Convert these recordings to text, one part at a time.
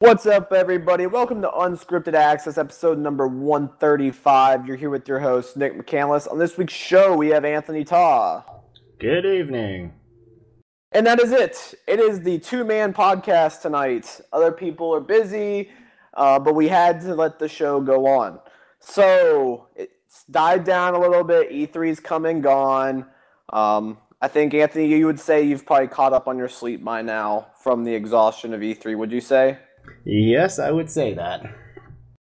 What's up, everybody? Welcome to Unscripted Access, episode number 135. You're here with your host, Nick McCandless. On this week's show, we have Anthony Taw. Good evening. And that is it. It is the two-man podcast tonight. Other people are busy, but we had to let the show go on. So, it's died down a little bit. E3's come and gone. I think, Anthony, you would say you've probably caught up on your sleep by now from the exhaustion of E3, would you say? Yes, I would say that.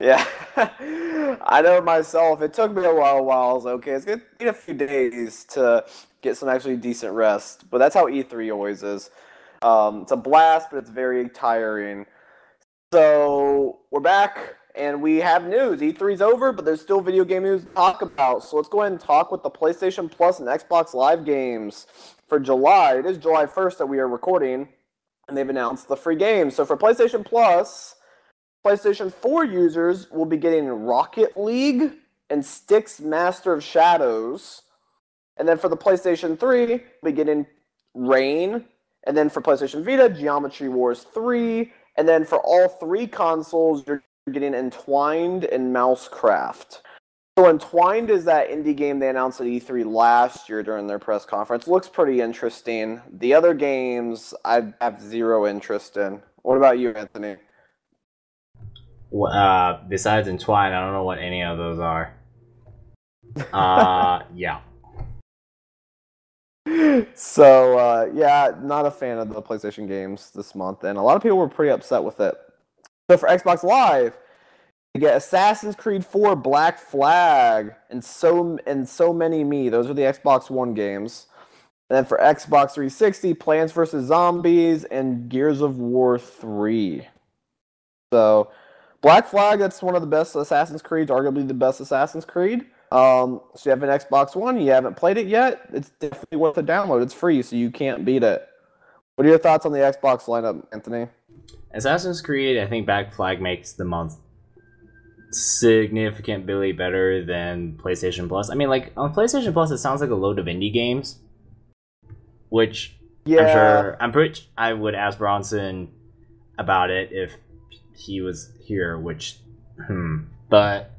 Yeah, I know myself. It took me a while. I was okay. It's going to need a few days to get some actually decent rest. But that's how E3 always is. It's a blast, but it's very tiring. So we're back, and we have news. E3's over, but there's still video game news to talk about. So let's go ahead and talk with the PlayStation Plus and Xbox Live games for July. It is July 1st that we are recording, and they've announced the free games. So for PlayStation Plus, PlayStation 4 users will be getting Rocket League and Styx Master of Shadows. And then for the PlayStation 3, we'll be getting Rain. And then for PlayStation Vita, Geometry Wars 3. And then for all three consoles, you're getting Entwined and Mousecraft. So Entwined is that indie game they announced at E3 last year during their press conference. Looks pretty interesting. The other games, I have zero interest in. What about you, Anthony? Besides Entwined, I don't know what any of those are. Yeah. So, yeah, not a fan of the PlayStation games this month, and a lot of people were pretty upset with it. So for Xbox Live, you get Assassin's Creed 4 Black Flag and so many me. Those are the Xbox One games. And then for Xbox 360, Plants vs. Zombies and Gears of War 3. So, Black Flag, that's one of the best Assassin's Creed, arguably the best Assassin's Creed. So you have an Xbox One, you haven't played it yet, it's definitely worth a download. It's free, so you can't beat it. What are your thoughts on the Xbox lineup, Anthony? Assassin's Creed, I think Black Flag makes the month significantly better than PlayStation Plus. I mean, like, on PlayStation Plus, it sounds like a load of indie games, which yeah. I would ask Bronson about it if he was here, but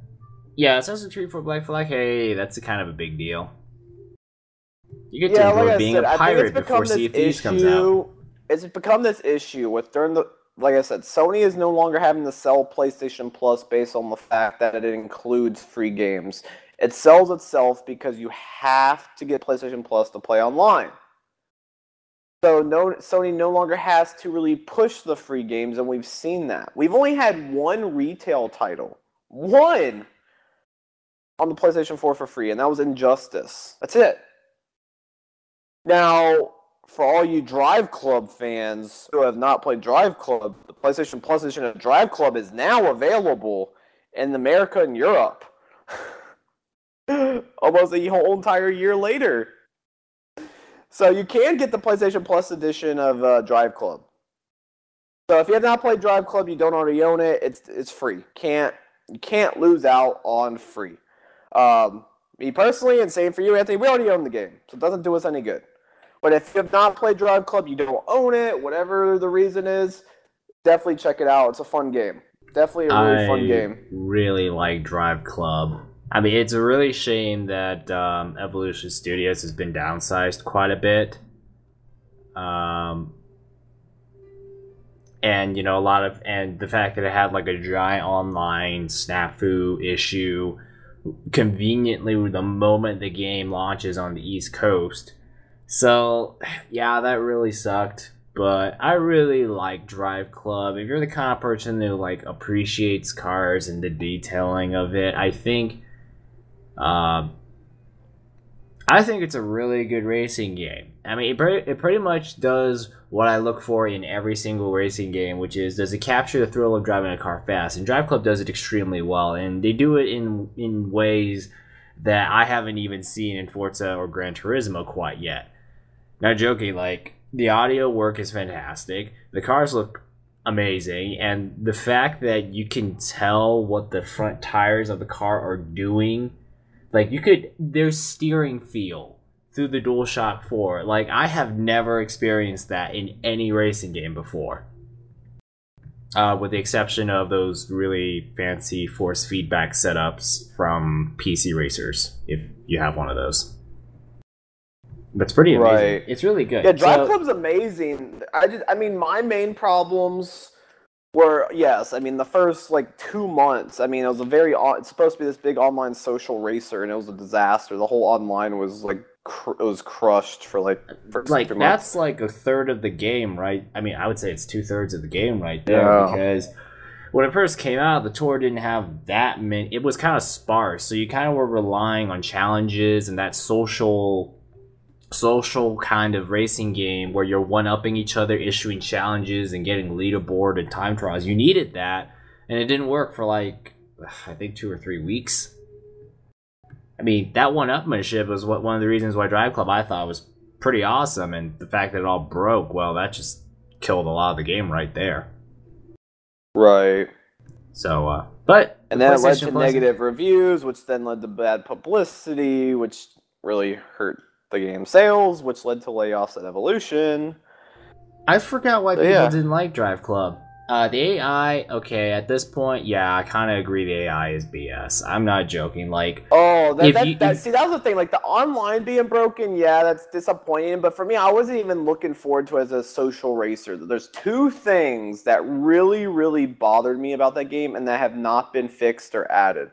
yeah, Assassin's Creed for Black Flag, hey, that's kind of a big deal. You get to enjoy being a pirate before Sea of Thieves comes out. It's become this issue with like I said, Sony is no longer having to sell PlayStation Plus based on the fact that it includes free games. It sells itself because you have to get PlayStation Plus to play online. So Sony no longer has to really push the free games, and we've seen that. We've only had one retail title. One! On the PlayStation 4 for free, and that was Injustice. That's it. Now, for all you Drive Club fans who have not played Drive Club, the PlayStation Plus edition of Drive Club is now available in America and Europe. Almost a whole entire year later. So you can get the PlayStation Plus edition of Drive Club. So if you have not played Drive Club, you don't already own it, it's free. You can't lose out on free. Me personally, and same for you, Anthony, we already own the game, so it doesn't do us any good. But if you have not played Drive Club, you don't own it, whatever the reason is, definitely check it out. It's a fun game. Definitely a really fun game. I really like Drive Club. I mean, it's a really shame that Evolution Studios has been downsized quite a bit. And, you know, and the fact that it had like a giant online snafu issue conveniently the moment the game launches on the East Coast. So, yeah, that really sucked. But I really like Drive Club. If you're the kind of person who like appreciates cars and the detailing of it, I think it's a really good racing game. I mean, it pretty much does what I look for in every single racing game, which is, does it capture the thrill of driving a car fast? And Drive Club does it extremely well, and they do it in ways that I haven't even seen in Forza or Gran Turismo quite yet. Not joking, like, the audio work is fantastic, the cars look amazing, and the fact that you can tell what the front tires of the car are doing, like, there's steering feel through the DualShock 4. Like, I have never experienced that in any racing game before. with the exception of those really fancy force feedback setups from PC racers, if you have one of those. But it's pretty amazing. Right. It's really good. Yeah, Drive Club's amazing. I mean, my main problems were, yes, I mean, the first, like, 2 months, I mean, it was it's supposed to be this big online social racer, and it was a disaster. The whole online was, like, it was crushed for, like, first 2 months. That's, like, a third of the game, right? I mean, I would say it's 2/3 of the game right there, because when it first came out, the tour didn't have that many. It was kind of sparse, so you kind of were relying on challenges and that social kind of racing game where you're one-upping each other, issuing challenges and getting leaderboard and time trials. You needed that, and it didn't work for, like, I think 2 or 3 weeks. I mean, that one-upmanship was one of the reasons why Drive Club I thought was pretty awesome, and the fact that it all broke, well, that just killed a lot of the game right there. Right. So, but... And then it led to negative reviews, which then led to bad publicity, which really hurt the game sales, which led to layoffs at Evolution. I forgot why people didn't like Drive Club. The AI, okay, at this point, yeah, I kind of agree the AI is BS. I'm not joking. Like, see, that was the thing. Like, the online being broken, yeah, that's disappointing. But for me, I wasn't even looking forward to it as a social racer. There's 2 things that really, really bothered me about that game and that have not been fixed or added.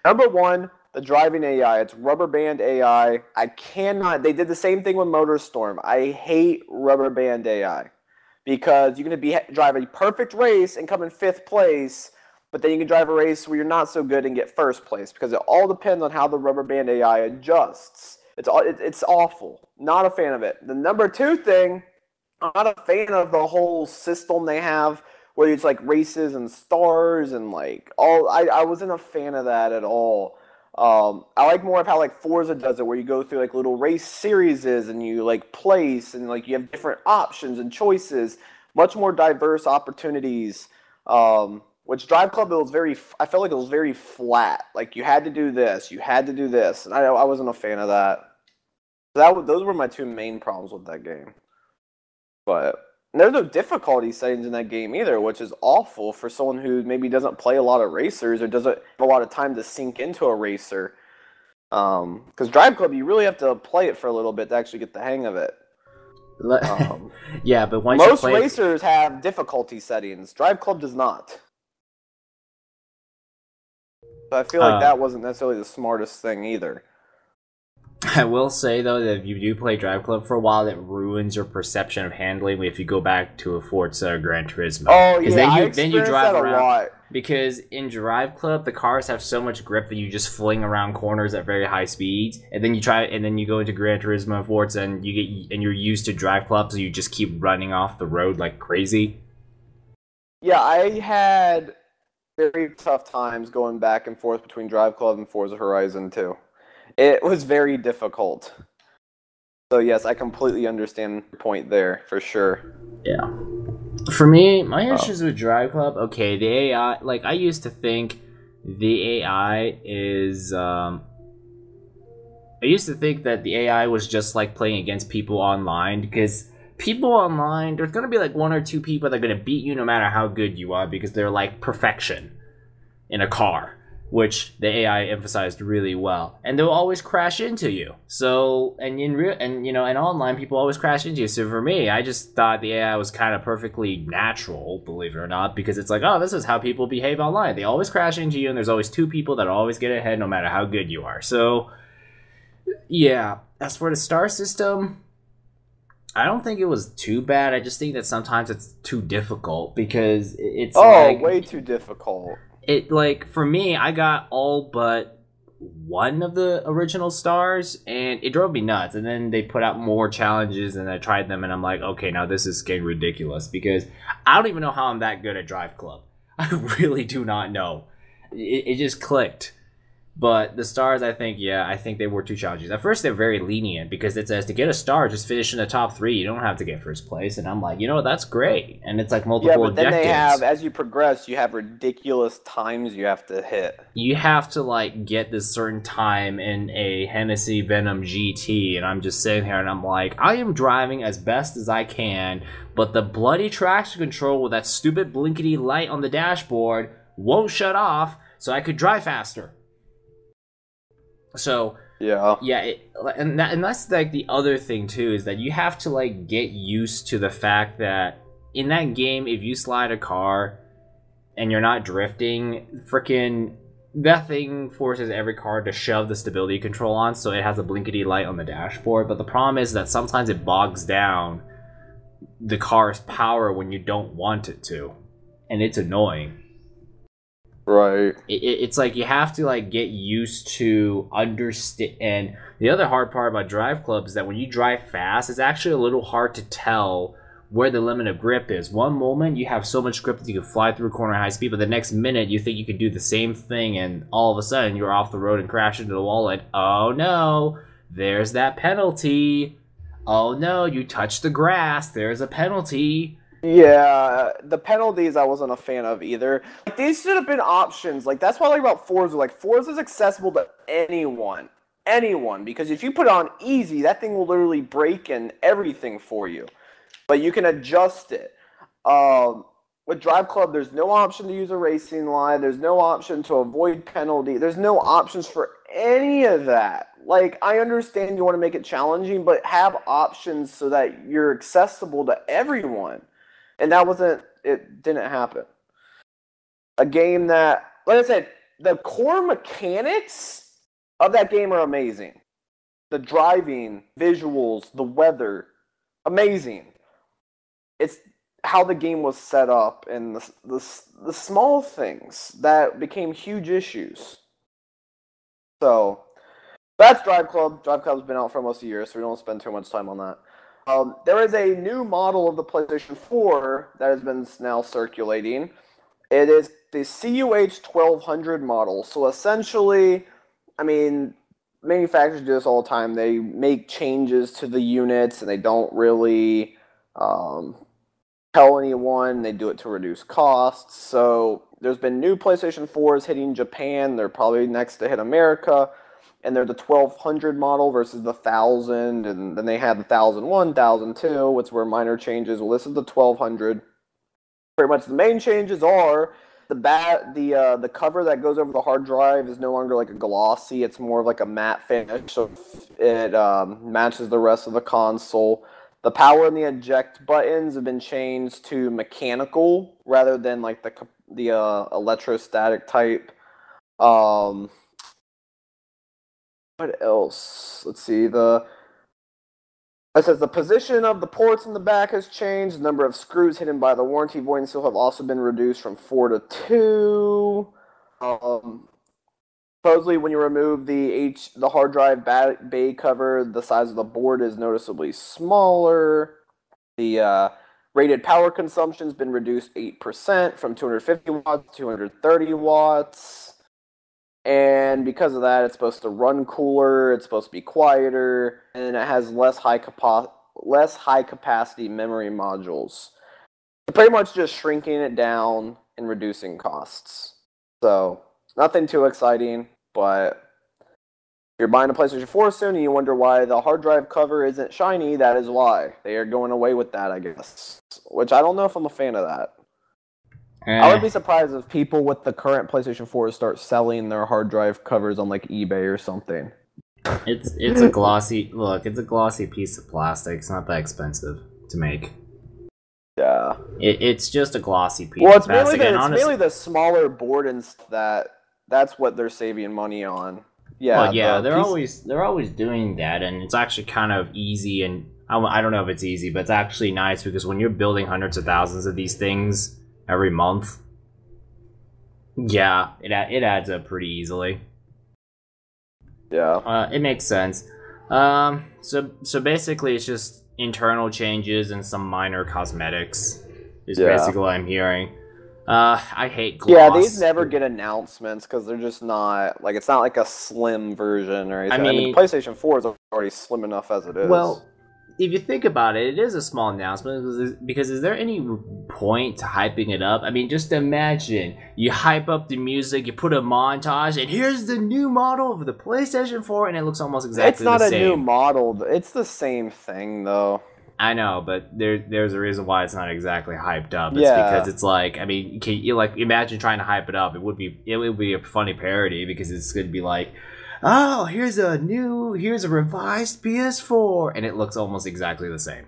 Number 1, the driving AI. It's rubber band AI. They did the same thing with MotorStorm. I hate rubber band AI. Because you can drive a perfect race and come in 5th place, but then you can drive a race where you're not so good and get 1st place, because it all depends on how the rubber band AI adjusts. It's awful. Not a fan of it. The number 2 thing, I'm not a fan of the whole system they have where it's like races and stars and like I wasn't a fan of that at all. I like more of how like Forza does it, where you go through like little race series and you like place and like you have different options and choices, much more diverse opportunities. Which Drive Club, I felt like it was very flat. Like you had to do this, and I wasn't a fan of that. Those were my 2 main problems with that game. But there's no difficulty settings in that game either, which is awful for someone who maybe doesn't play a lot of racers or doesn't have a lot of time to sink into a racer. Because Drive Club, you really have to play it for a little bit to actually get the hang of it. Yeah, but once most racers have difficulty settings. Drive Club does not. So I feel like that wasn't necessarily the smartest thing either. I will say, though, that if you do play Drive Club for a while, it ruins your perception of handling if you go back to a Forza or Gran Turismo. Oh, yeah, then you drive around. A lot. Because in Drive Club, the cars have so much grip that you just fling around corners at very high speeds, and then you go into Gran Turismo and Forza, and you're used to Drive Club, so you just keep running off the road like crazy. Yeah, I had very tough times going back and forth between Drive Club and Forza Horizon 2. It was very difficult. So yes, I completely understand your point there, for sure. Yeah. For me, my issues with Drive Club, okay, the AI, like, I used to think the AI is, I used to think that the AI was just like playing against people online, because people online, there's going to be like 1 or 2 people that are going to beat you no matter how good you are, because they're like perfection in a car, which the AI emphasized really well, and they'll always crash into you. So, and online people always crash into you. So for me, I just thought the AI was kind of perfectly natural, believe it or not, because it's like, oh, this is how people behave online. They always crash into you, and there's always 2 people that always get ahead, no matter how good you are. So, yeah. As for the star system, I don't think it was too bad. I just think that sometimes it's too difficult, because it's way too difficult. It, like, for me, I got all but 1 of the original stars, and it drove me nuts. And then they put out more challenges, and I tried them, and I'm like, okay, now this is getting ridiculous, because I don't even know how I'm that good at Drive Club. I really do not know. It just clicked. But the stars, I think they were too challenging. At first, they're very lenient because it says to get a star, just finish in the top 3. You don't have to get first place. And I'm like, that's great. And it's like multiple objectives. Yeah, but then they have, as you progress, you have ridiculous times you have to hit. You have to like get this certain time in a Hennessy Venom GT, and I'm just sitting here and I'm like, I am driving as best as I can, but the bloody traction control with that stupid blinkety light on the dashboard won't shut off, so I could drive faster. So and that's like the other thing too, is that you have to like get used to the fact that in that game, if you slide a car and you're not drifting, freaking that thing forces every car to shove the stability control on, so it has a blinkety light on the dashboard. But the problem is that sometimes it bogs down the car's power when you don't want it to, and it's annoying. Right. It's like you have to like get used to understand. And the other hard part about drive club is that when you drive fast, it's actually a little hard to tell where the limit of grip is. One moment you have so much grip that you can fly through a corner at high speed, but the next minute you think you can do the same thing, and all of a sudden you're off the road and crash into the wall. And oh no, there's that penalty. Oh no, you touched the grass. There's a penalty. Yeah, the penalties I wasn't a fan of either. Like, these should have been options. Like, that's what I like about Forza. Like, Forza is accessible to anyone. Anyone. Because if you put it on easy, that thing will literally break and everything for you. But you can adjust it. With Drive Club, there's no option to use a racing line. There's no option to avoid penalty. There's no options for any of that. Like, I understand you want to make it challenging, but have options so that you're accessible to everyone. And it didn't happen. A game that, like I said, the core mechanics of that game are amazing. The driving, visuals, the weather, amazing. It's how the game was set up and the small things that became huge issues. So, that's Drive Club. Drive Club's been out for almost a year, so we don't spend too much time on that. There is a new model of the PlayStation 4 that has been now circulating. It is the CUH 1200 model. So essentially, I mean, manufacturers do this all the time. They make changes to the units and they don't really tell anyone. They do it to reduce costs. So there's been new PlayStation 4s hitting Japan. They're probably next to hit America. And they're the 1200 model versus the 1000, and then they had the 1001, 1002, which were minor changes. Well, this is the 1200. Pretty much the main changes are the cover that goes over the hard drive is no longer like a glossy. It's more of like a matte finish, so it matches the rest of the console. The power and the eject buttons have been changed to mechanical rather than like the electrostatic type. What else? Let's see. It says the position of the ports in the back has changed. The number of screws hidden by the warranty void seal have also been reduced from 4 to 2. Supposedly, when you remove the hard drive bay cover, the size of the board is noticeably smaller. The rated power consumption has been reduced 8% from 250 watts to 230 watts. And because of that, it's supposed to run cooler, it's supposed to be quieter, and it has less high capacity memory modules. So pretty much just shrinking it down and reducing costs. So, nothing too exciting, but if you're buying a PlayStation 4 soon and you wonder why the hard drive cover isn't shiny, that is why. They are going away with that, I guess. Which I don't know if I'm a fan of that. I would be surprised if people with the current PlayStation 4 start selling their hard drive covers on like eBay or something. It's a glossy it's a glossy piece of plastic. It's not that expensive to make. Yeah. It's just a glossy piece of plastic. It's mainly the smaller board and that's what they're saving money on. Yeah. Well, yeah, they're always doing that, and it's actually kind of easy, and I don't know if it's easy, but it's actually nice because when you're building hundreds of thousands of these things every month, yeah, it adds up pretty easily. Yeah. It makes sense. So basically it's just internal changes and some minor cosmetics is basically what I'm hearing. I hate gloss. Yeah, these never get announcements because they're just not like it's not like a slim version or anything. I mean, PlayStation 4 is already slim enough as it is. Well, if you think about it, it is a small announcement because is there any point to hyping it up? I mean, just imagine you hype up the music, you put a montage, and here's the new model of the PlayStation 4, and it looks almost exactly the same. It's not a new model. It's the same thing, though. I know, but there's a reason why it's not exactly hyped up. It's because it's like, I mean, you like imagine trying to hype it up. It would be a funny parody because it's going to be like, oh, here's a revised PS4, and it looks almost exactly the same.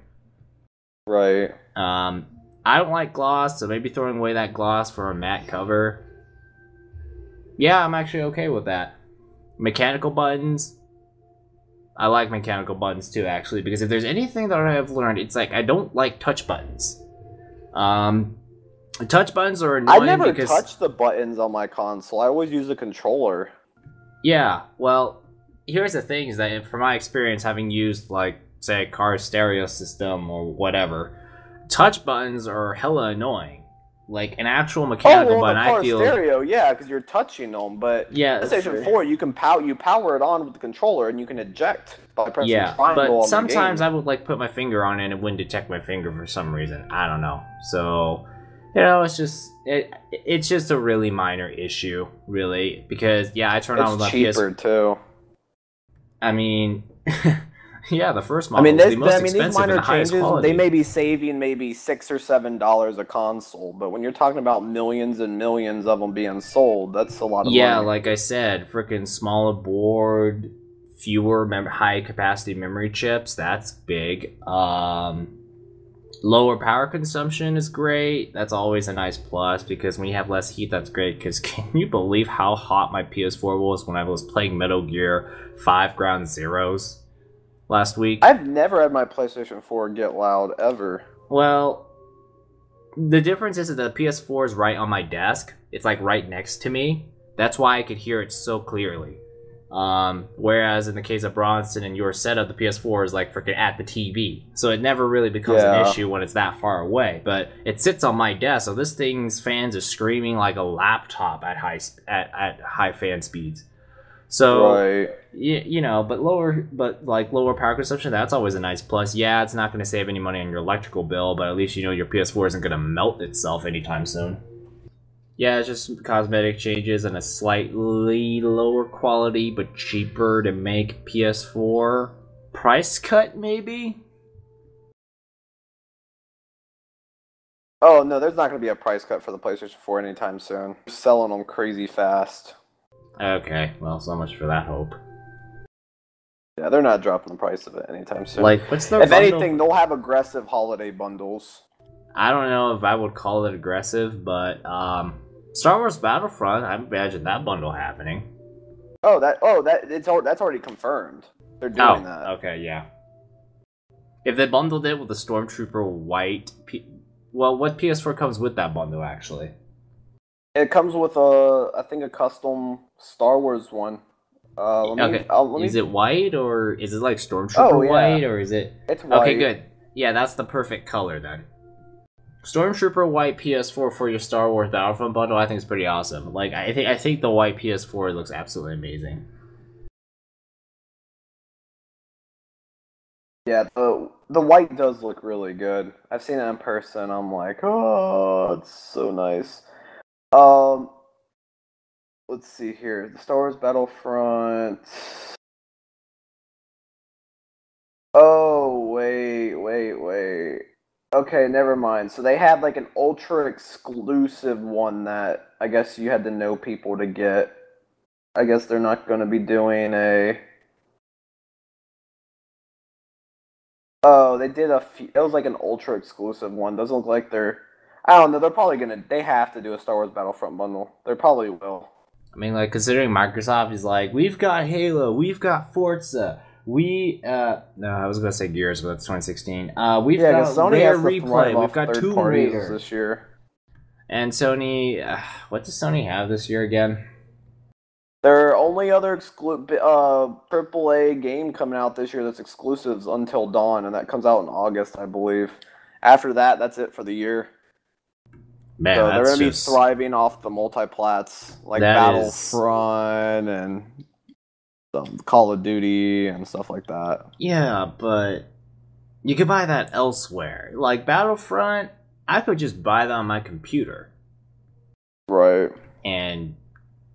Right. I don't like gloss, so maybe throwing away that gloss for a matte cover. Yeah, I'm actually okay with that. Mechanical buttons. I like mechanical buttons too, actually, because if there's anything that I have learned, it's like I don't like touch buttons. Touch buttons are annoying. I never touch the buttons on my console. I always use the controller. Yeah, well, here's the thing: is that from my experience, having used like say a car stereo system or whatever, touch buttons are hella annoying. Like an actual mechanical button, I feel. Stereo, yeah, because you're touching them. But yeah, PlayStation 4, you power it on with the controller, and you can eject by pressing triangle. But sometimes I would like put my finger on it, and it wouldn't detect my finger for some reason. I don't know. So, you know, it's just a really minor issue, really, because I turn on with my PS4. It's cheaper too. I mean. Yeah, the first model is the most expensive and the highest quality. They may be saving maybe $6 or $7 a console, but when you're talking about millions and millions of them being sold, that's a lot of money. Yeah, like I said, freaking smaller board, fewer high-capacity memory chips, that's big. Lower power consumption is great. That's always a nice plus, because when you have less heat, that's great, because can you believe how hot my PS4 was when I was playing Metal Gear 5 Ground Zeroes? Last week. I've never had my PlayStation 4 get loud, ever. Well, the difference is that the PS4 is right on my desk. It's like right next to me. That's why I could hear it so clearly. Whereas in the case of Bronson and your setup, the PS4 is like freaking at the TV. So it never really becomes an issue when it's that far away. But it sits on my desk, so this thing's fans are screaming like a laptop at high fan speeds. So, you know, but lower power consumption, that's always a nice plus. Yeah, it's not going to save any money on your electrical bill, but at least you know your PS4 isn't going to melt itself anytime soon. Yeah, it's just cosmetic changes and a slightly lower quality but cheaper to make PS4 price cut, maybe? Oh, no, there's not going to be a price cut for the PlayStation 4 anytime soon. They're selling them crazy fast. Okay, well, so much for that hope. Yeah, they're not dropping the price of it anytime soon. Like, what's the If anything, they'll have aggressive holiday bundles. I don't know if I would call it aggressive, but Star Wars Battlefront, I imagine that bundle happening. That's already confirmed. They're doing that. Okay, yeah. If they bundled it with the Stormtrooper white, well, what PS4 comes with that bundle actually? It comes with I think a custom Star Wars one. Is it white or is it like Stormtrooper white or is it? It's white. Okay, good. Yeah, that's the perfect color then. Stormtrooper white PS4 for your Star Wars Battlefront bundle, I think is pretty awesome. Like I think the white PS4 looks absolutely amazing. Yeah, the white does look really good. I've seen it in person. I'm like, oh, it's so nice. Let's see here. The Star Wars Battlefront. Oh, wait. Okay, never mind. So they had like an ultra exclusive one that I guess you had to know people to get. I guess they're not going to be doing a... Oh, they did it was like an ultra exclusive one. Doesn't look like they're... I don't know, they're probably they have to do a Star Wars Battlefront bundle. They probably will. I mean, like, considering Microsoft is like, we've got Halo, we've got Forza, no, I was gonna say Gears, but that's 2016. We've got Sony Rare has Replay, we've got Tomb Raider this year. And Sony, what does Sony have this year again? Their only other AAA game coming out this year that's exclusive Until Dawn, and that comes out in August, I believe. After that, that's it for the year. Man, So they're that's going to be just thriving off the multi-plats, like Battlefront and Call of Duty and stuff like that. Yeah, but you could buy that elsewhere. Like Battlefront, I could just buy that on my computer. Right. And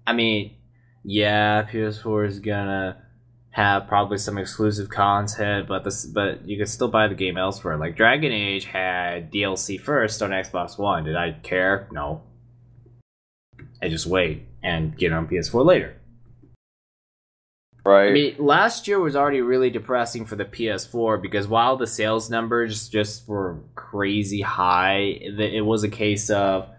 I mean, yeah, PS4 is gonna have probably some exclusive content, but you could still buy the game elsewhere. Like Dragon Age had DLC first on Xbox One. Did I care? No. I just wait and get it on PS4 later. Right. I mean, last year was already really depressing for the PS4 because while the sales numbers just were crazy high, it was a case of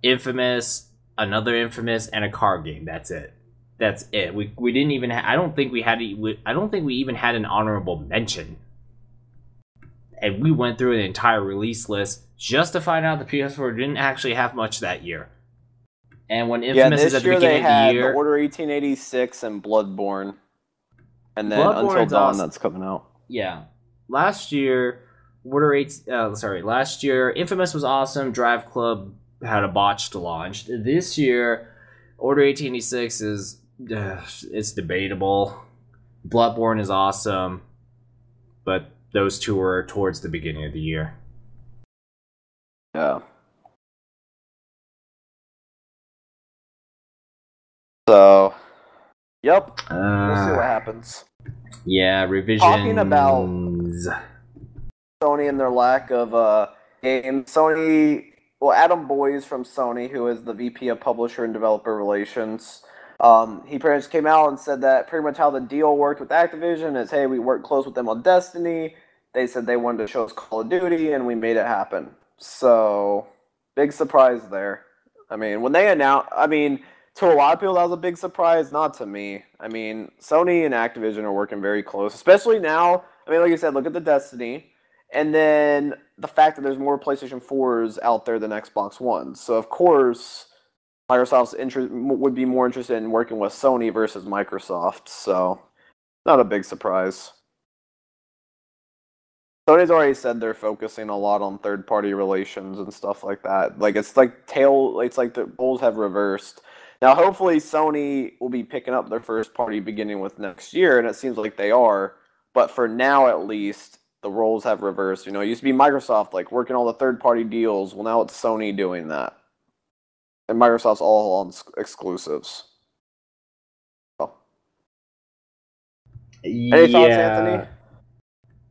Infamous, another Infamous, and a car game. That's it. That's it. We didn't even. I don't think we even had an honorable mention. And we went through an entire release list just to find out the PS4 didn't actually have much that year. And when Infamous is at the beginning of the year, the Order 1886 and Bloodborne, and then Until Dawn awesome. That's coming out. Yeah, last year, last year Infamous was awesome. Drive Club had a botched launch. This year, Order 1886 is it's debatable. Bloodborne is awesome, but those two were towards the beginning of the year. Yeah. So, yep. We'll see what happens. Yeah, revisions. Talking about Sony and their lack of games. Sony, well, Adam Boyes from Sony, who is the VP of Publisher and Developer Relations, he pretty much came out and said that pretty much how the deal worked with Activision is, hey, we worked close with them on Destiny. They said they wanted to show us Call of Duty, and we made it happen. So, big surprise there. I mean, when they announced, to a lot of people, that was a big surprise. Not to me. I mean, Sony and Activision are working very close, especially now. I mean, like you said, look at the Destiny. And then the fact that there's more PlayStation 4s out there than Xbox Ones. So, of course, Microsoft's would be more interested in working with Sony versus Microsoft. So, not a big surprise. Sony's already said they're focusing a lot on third-party relations and stuff like that. It's like the roles have reversed. Now, hopefully, Sony will be picking up their first party beginning with next year, and it seems like they are. But for now, at least, the roles have reversed. You know, it used to be Microsoft, working all the third-party deals. Well, now it's Sony doing that. And Microsoft's all on exclusives. So. Any thoughts, Anthony?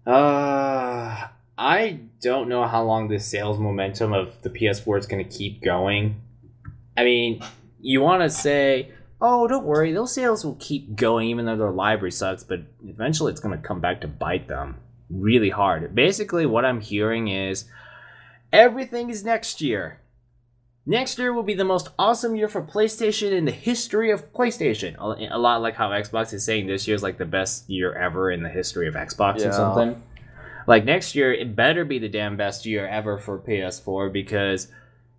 I don't know how long this sales momentum of the PS4 is going to keep going. I mean, you want to say, oh, don't worry, those sales will keep going even though their library sucks, but eventually it's going to come back to bite them really hard. Basically, what I'm hearing is everything is next year. Next year will be the most awesome year for PlayStation in the history of PlayStation. A lot like how Xbox is saying this year is like the best year ever in the history of Xbox or something. Like next year, it better be the damn best year ever for PS4 because,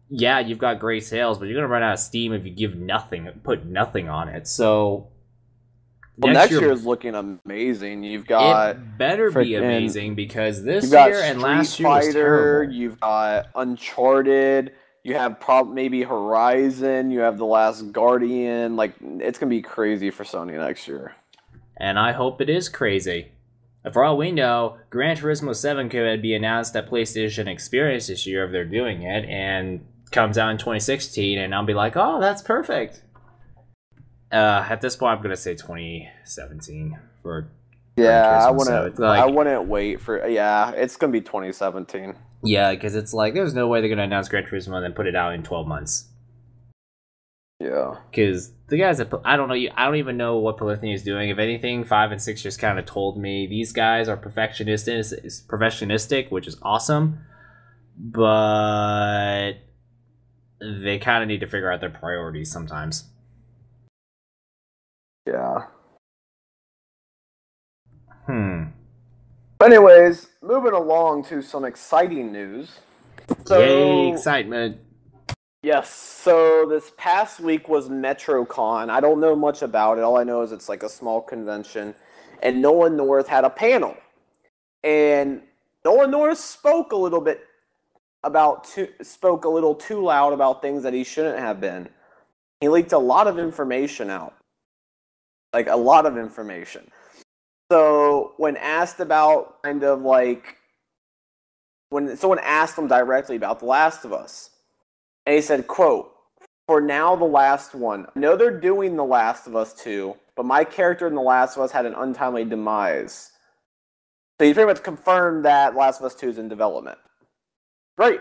yeah, you've got great sales, but you're going to run out of steam if you put nothing on it. So, next year is looking amazing. You've got it better be amazing because this year and last year was terrible. You've got Uncharted. You have maybe Horizon. You have The Last Guardian. It's going to be crazy for Sony next year. And I hope it is crazy. For all we know, Gran Turismo 7 could be announced at PlayStation Experience this year if they're doing it, and comes out in 2016, and I'll be like, oh, that's perfect. At this point, I'm going to say 2017 for Yeah, I wouldn't wait for... Yeah, it's going to be 2017. Yeah, because it's there's no way they're going to announce Gran Turismo and then put it out in 12 months. Yeah. Because the guys that... I don't even know what Polyphony is doing. If anything, 5 and 6 just kind of told me these guys are perfectionistic, which is awesome. But they kind of need to figure out their priorities sometimes. Yeah. Anyways, moving along to some exciting news. Yay, excitement. Yes, so this past week was Metrocon. I don't know much about it. All I know is it's a small convention. And Nolan North had a panel. And Nolan North spoke a little bit spoke a little too loud about things that he shouldn't have been. He leaked a lot of information out. Like, a lot of information. So, when asked about when someone asked him directly about The Last of Us, and he said, quote, "For now, the last one. I know they're doing The Last of Us 2, but my character in The Last of Us had an untimely demise." So he pretty much confirmed that The Last of Us 2 is in development. Great.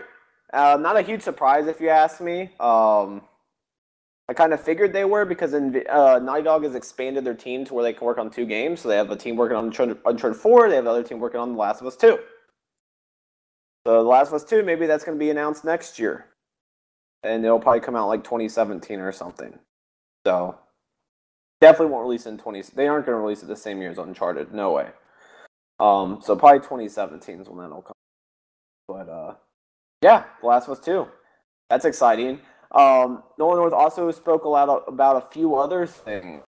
Not a huge surprise if you ask me. I kind of figured they were because Naughty Dog has expanded their team to where they can work on 2 games. So they have a team working on Uncharted 4. They have another team working on The Last of Us 2. So The Last of Us 2, maybe that's going to be announced next year. And it'll probably come out like 2017 or something. So definitely won't release in 20. They aren't going to release it the same year as Uncharted. No way. So probably 2017 is when that'll come. But yeah, The Last of Us 2. That's exciting. Nolan North also spoke a lot about a few other things.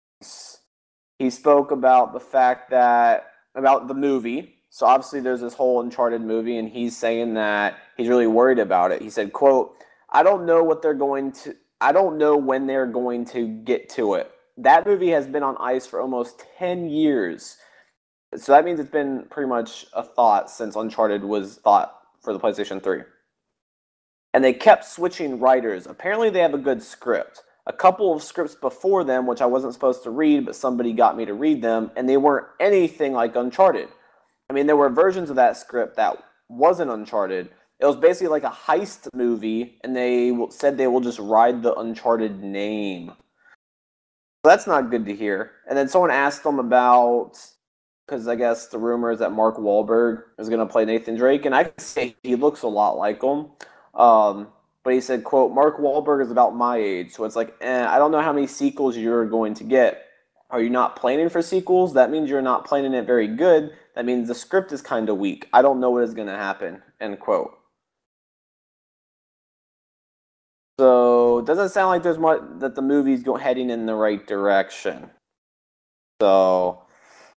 He spoke about the fact that about the movie. So obviously there's this whole Uncharted movie, and he's saying that he's really worried about it. He said, quote, I don't know when they're going to get to it. That movie has been on ice for almost 10 years. So that means it's been pretty much a thought since Uncharted was thought for the PlayStation 3. And they kept switching writers. Apparently they have a good script. A couple of scripts before them, which I wasn't supposed to read, but somebody got me to read them, and they weren't anything like Uncharted. I mean, there were versions of that script that wasn't Uncharted. It was basically like a heist movie, and they said they will just ride the Uncharted name. So that's not good to hear. And then someone asked them about, because I guess the rumor is that Mark Wahlberg is going to play Nathan Drake, and I can say he looks a lot like him. But he said, quote, Mark Wahlberg is about my age, so it's like, I don't know how many sequels you're going to get. Are you not planning for sequels? That means you're not planning it very good. That means the script is kind of weak. I don't know what is going to happen, end quote. So it doesn't sound like there's much that the movie's heading in the right direction. So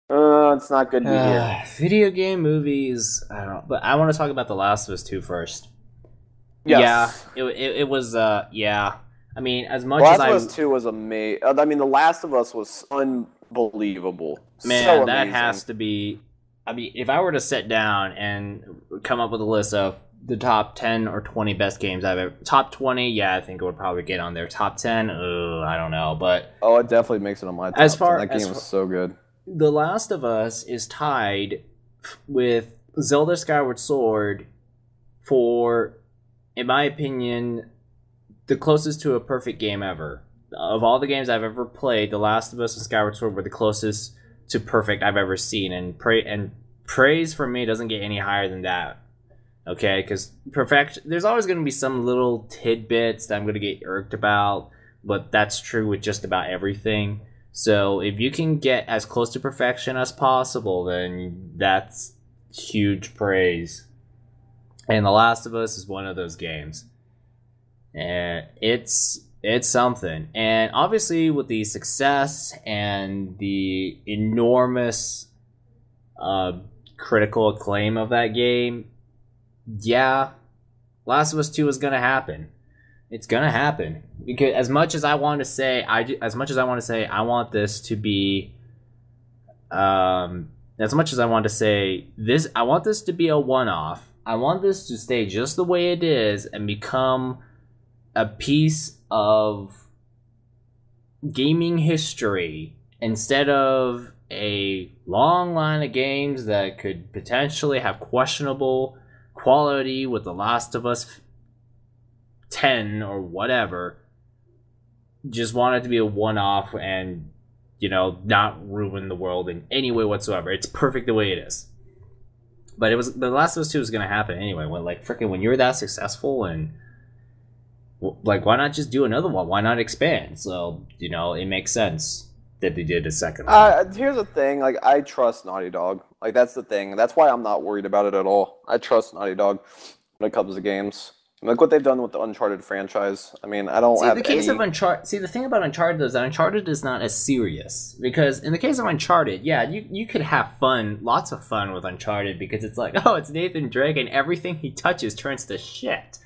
it's not good to hear. Video game movies, I don't know, but I want to talk about The Last of Us 2 first. Yes. Yeah, it was yeah. I mean, as much as The Last of Us 2 was amazing. I mean, The Last of Us was unbelievable. Man, so that amazing. has to be. I mean, if I were to sit down and come up with a list of the top 10 or 20 best games I've ever... Top 20, yeah, I think it would probably get on there. Top 10, I don't know, but... Oh, it definitely makes it on my top 10. That game was so good. The Last of Us is tied with Zelda Skyward Sword for, in my opinion, the closest to a perfect game ever. Of all the games I've ever played, The Last of Us and Skyward Sword were the closest to perfect I've ever seen, and praise from me doesn't get any higher than that. Okay, because there's always going to be some little tidbits that I'm going to get irked about, but that's true with just about everything. So if you can get as close to perfection as possible, then that's huge praise. And The Last of Us is one of those games. And it's something. And obviously with the success and the enormous critical acclaim of that game, yeah, Last of Us 2 is gonna happen. It's gonna happen because as much as I want to say, I want this to be, as much as I want to say this, I want this to be a one-off. I want this to stay just the way it is and become a piece of gaming history instead of a long line of games that could potentially have questionable quality with The Last of Us 10 or whatever. Just want it to be a one-off and, you know, not ruin the world in any way whatsoever. It's perfect the way it is. But it was The Last of Us 2 was going to happen anyway. When you're that successful, and like, why not just do another one? Why not expand? So, you know, it makes sense that they did a second one. Here's the thing, like, I trust Naughty Dog. Like, that's the thing. That's why I'm not worried about it at all. I trust Naughty Dog when it comes to games. Like what they've done with the Uncharted franchise. I mean, I don't See, have the case any... of Uncharted. See, the thing about Uncharted is that Uncharted is not as serious, because in the case of Uncharted, yeah, you could have fun, lots of fun with Uncharted, because it's like, oh, it's Nathan Drake, and everything he touches turns to shit.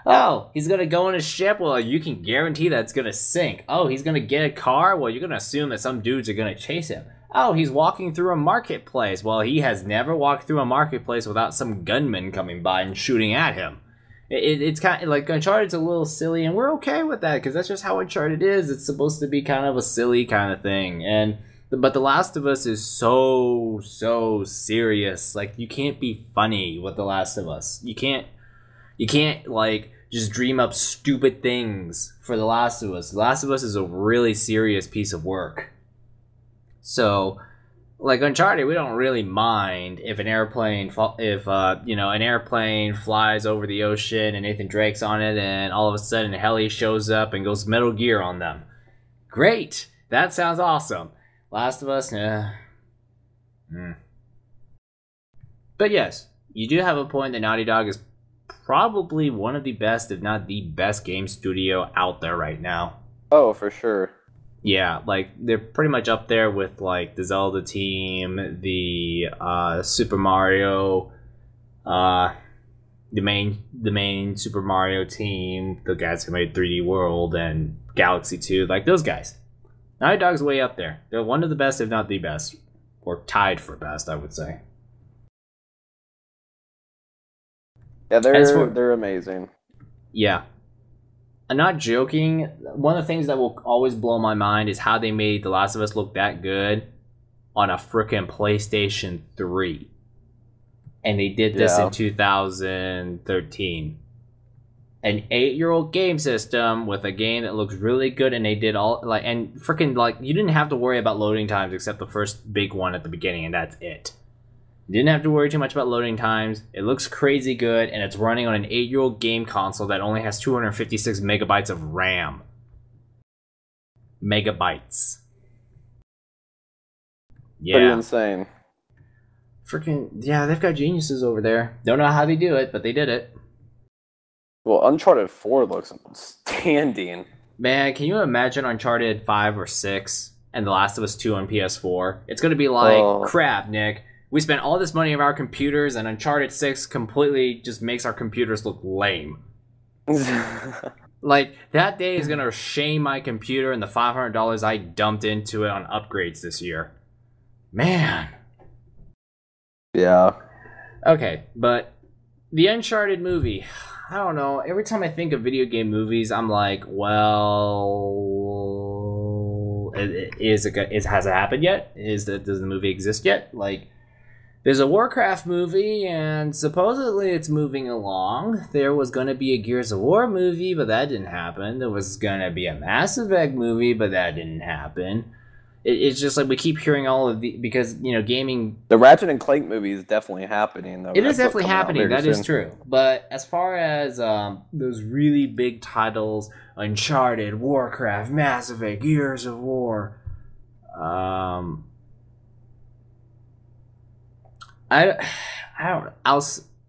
Oh, he's gonna go in a ship. Well, you can guarantee that it's gonna sink. Oh, he's gonna get a car. Well, you're gonna assume that some dudes are gonna chase him. Oh, he's walking through a marketplace. Well, he has never walked through a marketplace without some gunman coming by and shooting at him. It's kind of like Uncharted's a little silly, and we're okay with that because that's just how Uncharted is. It's supposed to be kind of a silly kind of thing, but The Last of Us is so serious. Like, you can't be funny with The Last of Us. You can't like just dream up stupid things for The Last of Us. The Last of Us is a really serious piece of work. So, like Uncharted, we don't really mind if an airplane, an airplane flies over the ocean and Nathan Drake's on it, and all of a sudden Heli shows up and goes Metal Gear on them. Great, that sounds awesome. Last of Us, But yes, you do have a point that Naughty Dog is probably one of the best, if not the best, game studio out there right now. Oh, for sure. Yeah, like, they're pretty much up there with, like, the Zelda team, the Super Mario, the main Super Mario team, the guys who made 3D World and Galaxy 2, like, those guys. Naughty Dog's way up there. They're one of the best, if not the best. Or tied for best, I would say. Yeah, they're amazing. Yeah. I'm not joking. One of the things that will always blow my mind is how they made The Last of Us look that good on a frickin' PlayStation 3. And they did this in 2013. An 8-year-old game system with a game that looks really good, and they did all, like, and frickin', like, you didn't have to worry about loading times except the first big one at the beginning, and that's it. You didn't have to worry too much about loading times. It looks crazy good, and it's running on an 8-year-old game console that only has 256 megabytes of RAM. Megabytes. Yeah. Pretty insane. Freaking, yeah, they've got geniuses over there. Don't know how they do it, but they did it. Well, Uncharted 4 looks outstanding. Man, can you imagine Uncharted 5 or 6 and The Last of Us 2 on PS4? It's going to be like, crap, Nick. We spent all this money on our computers, and Uncharted 6 completely just makes our computers look lame. Like, that day is going to shame my computer and the $500 I dumped into it on upgrades this year. Man. Yeah. Okay, but the Uncharted movie, I don't know. Every time I think of video game movies, I'm like, well, has it happened yet? Does the movie exist yet? Like, there's a Warcraft movie, and supposedly it's moving along. There was going to be a Gears of War movie, but that didn't happen. There was going to be a Mass Effect movie, but that didn't happen. It's just like we keep hearing all of the, because, you know, gaming... The Ratchet and Clank movie is definitely happening, though. It is definitely happening, that is true. But as far as those really big titles, Uncharted, Warcraft, Mass Effect, Gears of War... I don't know.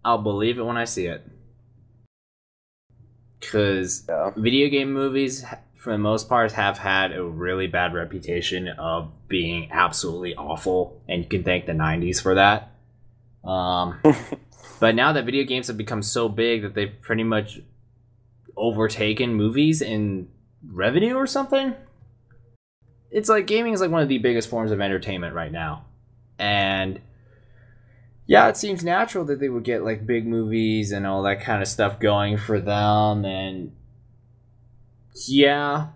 I'll believe it when I see it. Because video game movies, for the most part, have had a really bad reputation of being absolutely awful, and you can thank the 90s for that. But now that video games have become so big that they've pretty much overtaken movies in revenue or something, it's like gaming is like one of the biggest forms of entertainment right now. And yeah, it seems natural that they would get like big movies and all that kind of stuff going for them. And yeah,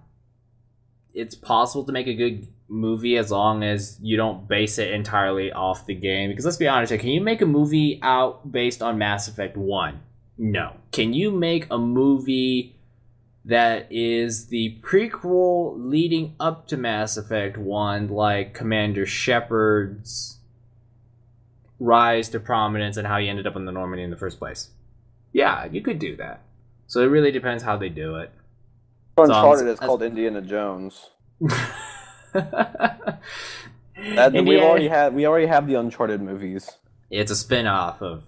it's possible to make a good movie as long as you don't base it entirely off the game. Because let's be honest, can you make a movie out based on Mass Effect 1? No. Can you make a movie that is the prequel leading up to Mass Effect 1, like Commander Shepard's rise to prominence and how he ended up in the Normandy in the first place? Yeah, you could do that. So it really depends how they do it. Uncharted is called Indiana Jones. We already have the Uncharted movies. It's a spin-off of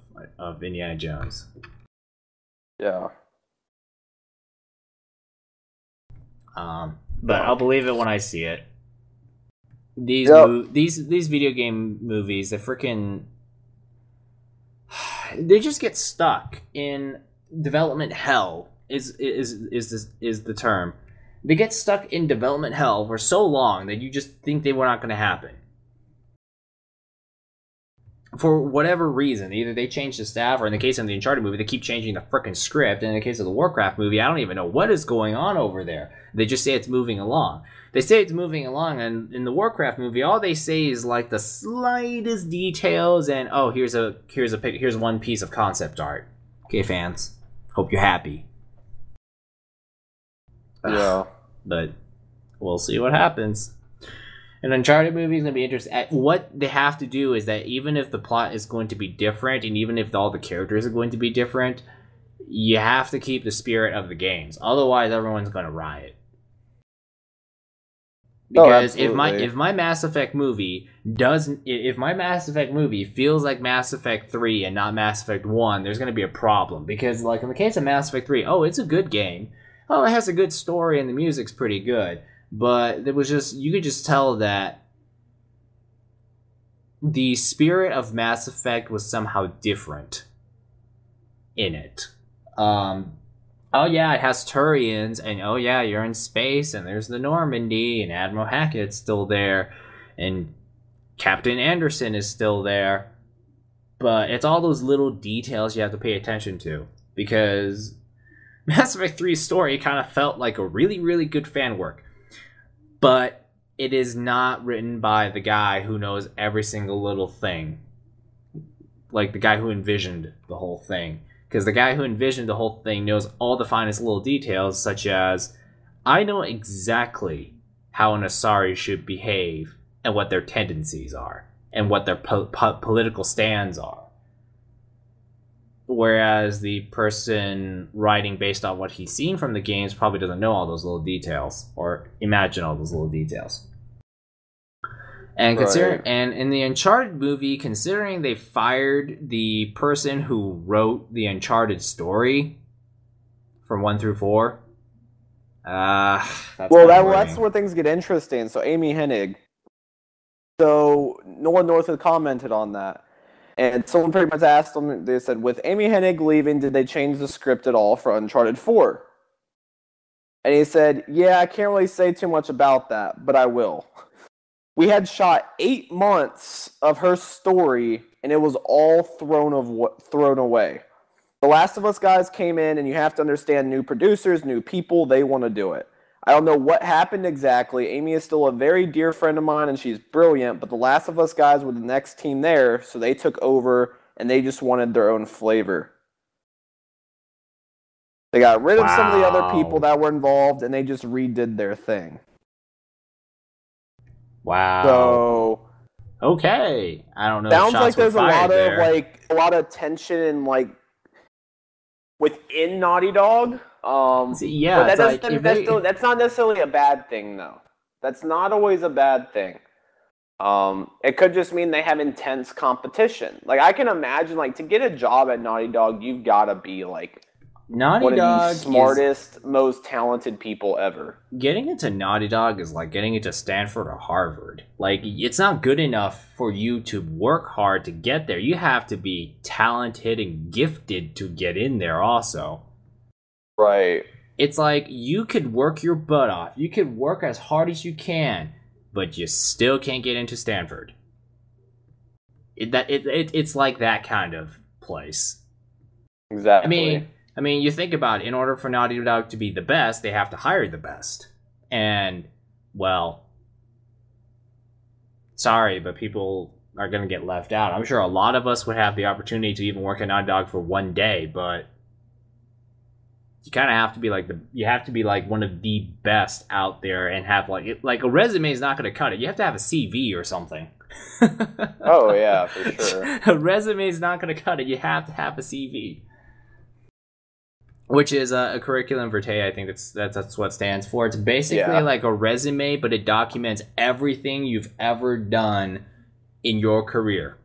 Indiana Jones. Yeah. But I'll believe it when I see it. These video game movies, they just get stuck in development hell. Is the term? They get stuck in development hell for so long that you just think they were not going to happen. For whatever reason, either they change the staff, or in the case of the Uncharted movie, they keep changing the frickin' script. And in the case of the Warcraft movie, I don't even know what is going on over there. They just say it's moving along. They say it's moving along, and in the Warcraft movie, all they say is like the slightest details, and oh, here's one piece of concept art. Okay, fans, hope you're happy. Yeah, but we'll see what happens. An Uncharted movie is going to be interesting. What they have to do is that even if the plot is going to be different, and even if all the characters are going to be different, you have to keep the spirit of the games. Otherwise, everyone's going to riot. Because if my Mass Effect movie feels like Mass Effect 3 and not Mass Effect 1, there's going to be a problem. Because like in the case of Mass Effect 3, oh, it's a good game. Oh, it has a good story and the music's pretty good. But there was you could just tell that the spirit of Mass Effect was somehow different in it. Oh yeah, it has Turians, and oh yeah, you're in space, and there's the Normandy, and Admiral Hackett's still there, and Captain Anderson is still there. But it's all those little details you have to pay attention to, because Mass Effect 3's story kind of felt like a really, really good fan work. But it is not written by the guy who knows every single little thing. Like the guy who envisioned the whole thing. Because the guy who envisioned the whole thing knows all the finest little details, such as, I know exactly how an Asari should behave, and what their tendencies are, and what their political stands are. Whereas the person writing based on what he's seen from the games probably doesn't know all those little details, or imagine all those little details. And and in the Uncharted movie, considering they fired the person who wrote the Uncharted story from 1 through 4, that's where things get interesting. So Amy Hennig. So Nolan North had commented on that. And someone pretty much asked him, they said, with Amy Hennig leaving, did they change the script at all for Uncharted 4? And he said, yeah, I can't really say too much about that, but I will. We had shot 8 months of her story, and it was all thrown away. The Last of Us guys came in, and you have to understand, new producers, new people, they want to do it. I don't know what happened exactly. Amy is still a very dear friend of mine, and she's brilliant, but the Last of Us guys were the next team there, so they took over, and they just wanted their own flavor. They got rid of some of the other people that were involved, and they just redid their thing. Wow. So, okay. I don't know. Sounds like there's a lot of tension and within Naughty Dog. Yeah, but that's not necessarily a bad thing, though. That's not always a bad thing. It could just mean they have intense competition. Like, I can imagine, to get a job at Naughty Dog, you've got to be one of the smartest, most talented people ever. Getting into Naughty Dog is like getting into Stanford or Harvard. It's not good enough for you to work hard to get there. You have to be talented and gifted to get in there also. Right. It's like you could work your butt off. You could work as hard as you can, but you still can't get into Stanford. It's like that kind of place. Exactly. I mean, you think about it. In order for Naughty Dog to be the best, they have to hire the best. And, well, sorry, but people are going to get left out. I'm sure a lot of us would have the opportunity to even work at Naughty Dog for one day, but you kind of have to be one of the best out there and have a resume is not going to cut it. You have to have a CV or something. Oh yeah, for sure. A resume is not going to cut it. You have to have a CV, which is a curriculum vitae. I think that's what it stands for. It's basically like a resume, but it documents everything you've ever done in your career.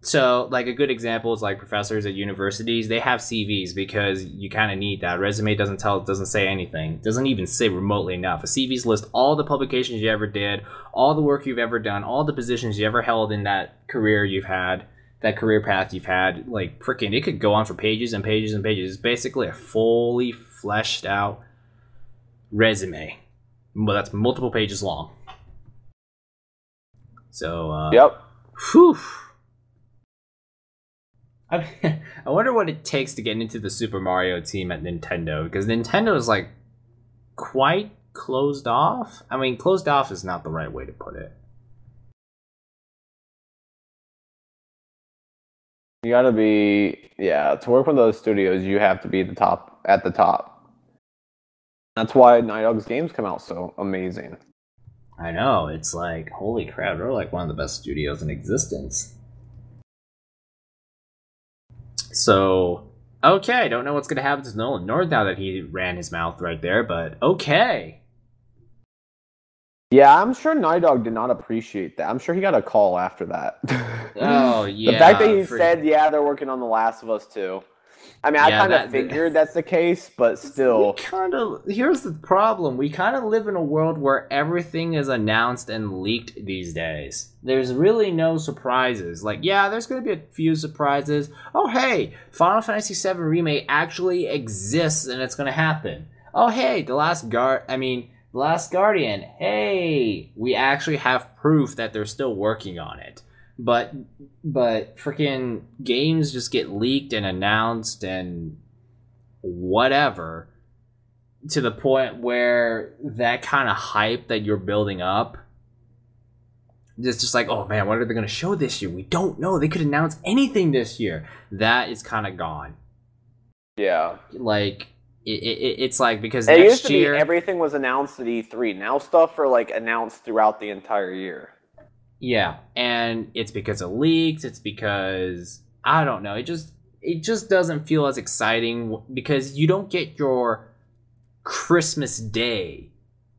So, like, a good example is, like, professors at universities. They have CVs because you kind of need that. Resume doesn't say anything. Doesn't even say remotely enough. A CVs list all the publications you ever did, all the work you've ever done, all the positions you ever held in that career you've had, that career path you've had. Like, freaking, it could go on for pages and pages and pages. It's basically a fully fleshed out resume. Well, that's multiple pages long. So, Yep. Whew. I wonder what it takes to get into the Super Mario team at Nintendo, because Nintendo is like quite closed off. I mean, closed off is not the right way to put it. You gotta be, to work with those studios, you have to be at the top. That's why Naughty Dog's games come out so amazing. I know, it's like, holy crap, they're like one of the best studios in existence. So, okay, don't know what's going to happen to Nolan North now that he ran his mouth right there, but okay. Yeah, I'm sure Naughty Dog did not appreciate that. I'm sure he got a call after that. Oh, yeah. The fact that he said, they're working on The Last of Us 2. I mean, I kind of figured that's the case, but still. Here's the problem. We kind of live in a world where everything is announced and leaked these days. There's really no surprises. Like, yeah, there's going to be a few surprises. Oh, hey, Final Fantasy VII Remake actually exists and it's going to happen. Oh, hey, The Last Guardian. Hey, we actually have proof that they're still working on it. But freaking games just get leaked and announced and whatever to the point where that kind of hype that you're building up, it's just like, oh man, what are they going to show this year? We don't know. They could announce anything this year. That is kind of gone. Yeah. Like, it's like, because it next used to year be everything was announced at E3. Now stuff are like announced throughout the entire year. Yeah, and it's because of leaks, it's because, I don't know, it just doesn't feel as exciting because you don't get your Christmas Day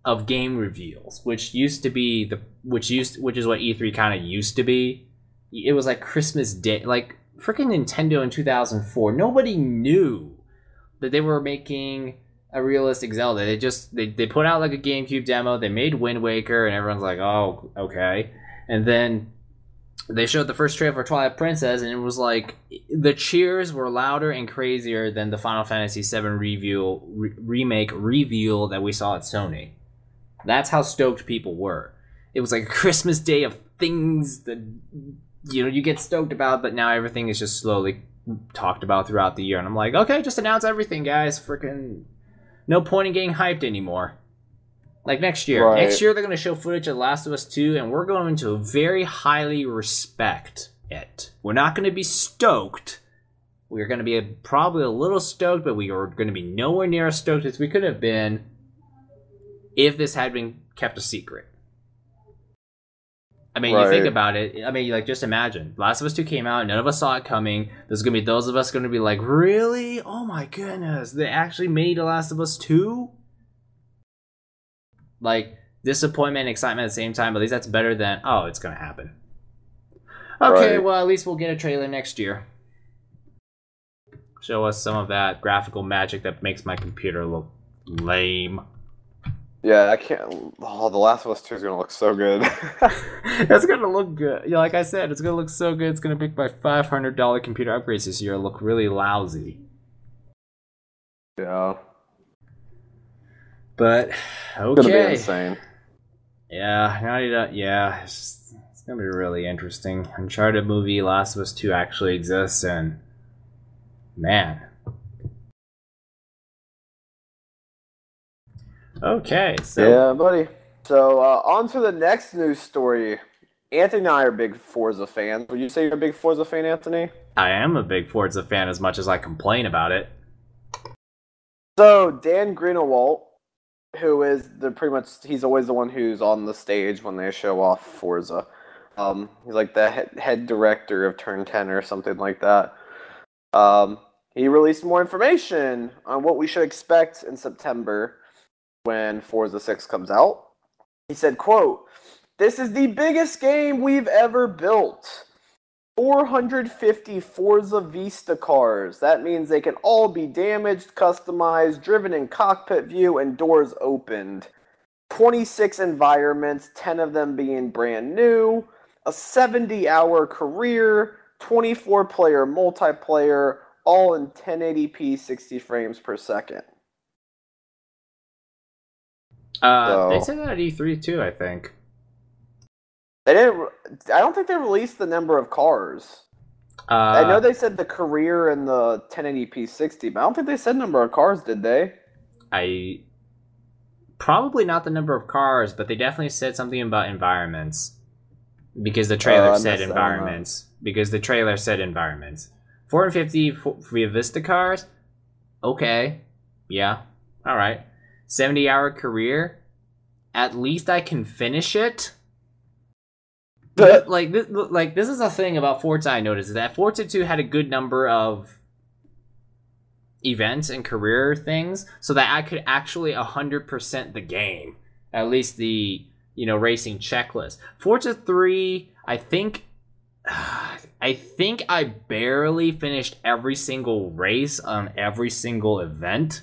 of game reveals, which used to be which is what E3 kind of used to be. It was like Christmas Day, like freaking Nintendo in 2004. Nobody knew that they were making a realistic Zelda. They put out like a GameCube demo, they made Wind Waker, and everyone's like, oh, okay. And then they showed the first trailer for Twilight Princess, and it was like the cheers were louder and crazier than the Final Fantasy VII remake reveal that we saw at Sony. That's how stoked people were. It was like a Christmas Day of things that you get stoked about, but now everything is just slowly talked about throughout the year. And I'm like, okay, just announce everything, guys. Freaking no point in getting hyped anymore. Like next year. Right. Next year they're going to show footage of Last of Us 2, and we're going to very highly respect it. We're not going to be stoked. We're going to be probably a little stoked, but we are going to be nowhere near as stoked as we could have been if this had been kept a secret. I mean, You think about it. I mean, like, just imagine. Last of Us 2 came out, none of us saw it coming. There's going to be those of us going to be like, really? Oh my goodness. They actually made a Last of Us 2? Like, disappointment and excitement at the same time, but at least that's better than, oh, it's gonna happen. Okay, well, at least we'll get a trailer next year. Show us some of that graphical magic that makes my computer look lame. Yeah, I can't. Oh, The Last of Us 2 is gonna look so good. It's gonna look good. Yeah, like I said, it's gonna look so good. It's gonna make my $500 computer upgrades this year look really lousy. Yeah. But okay, it's gonna be insane. Yeah, it's gonna be really interesting. Uncharted movie, Last of Us 2 actually exists, and man. Okay, so yeah, buddy. So on to the next news story. Anthony and I are big Forza fans. Would you say you're a big Forza fan, Anthony? I am a big Forza fan as much as I complain about it. So Dan Greenawalt, who is he's always the one who's on the stage when they show off Forza. He's like the head director of Turn 10 or something like that. He released more information on what we should expect in September when Forza 6 comes out. He said, quote, "This is the biggest game we've ever built. 450 Forza Vista cars. That means they can all be damaged, customized, driven in cockpit view, and doors opened. 26 environments, 10 of them being brand new. A 70-hour career, 24-player multiplayer, all in 1080p 60 frames per second. They said that at E3 too, I think. They didn't. I don't think they released the number of cars. I know they said the career and the 1080p 60, but I don't think they said number of cars, did they? Probably not the number of cars, but they definitely said something about environments. Because the trailer said environments. 450 Via Vista cars? Okay. Yeah. Alright. 70-hour career? At least I can finish it? This is a thing about Forza I noticed, is that Forza 2 had a good number of events and career things, so that I could actually 100% the game. At least the, racing checklist. Forza 3, I think I barely finished every single race on every single event.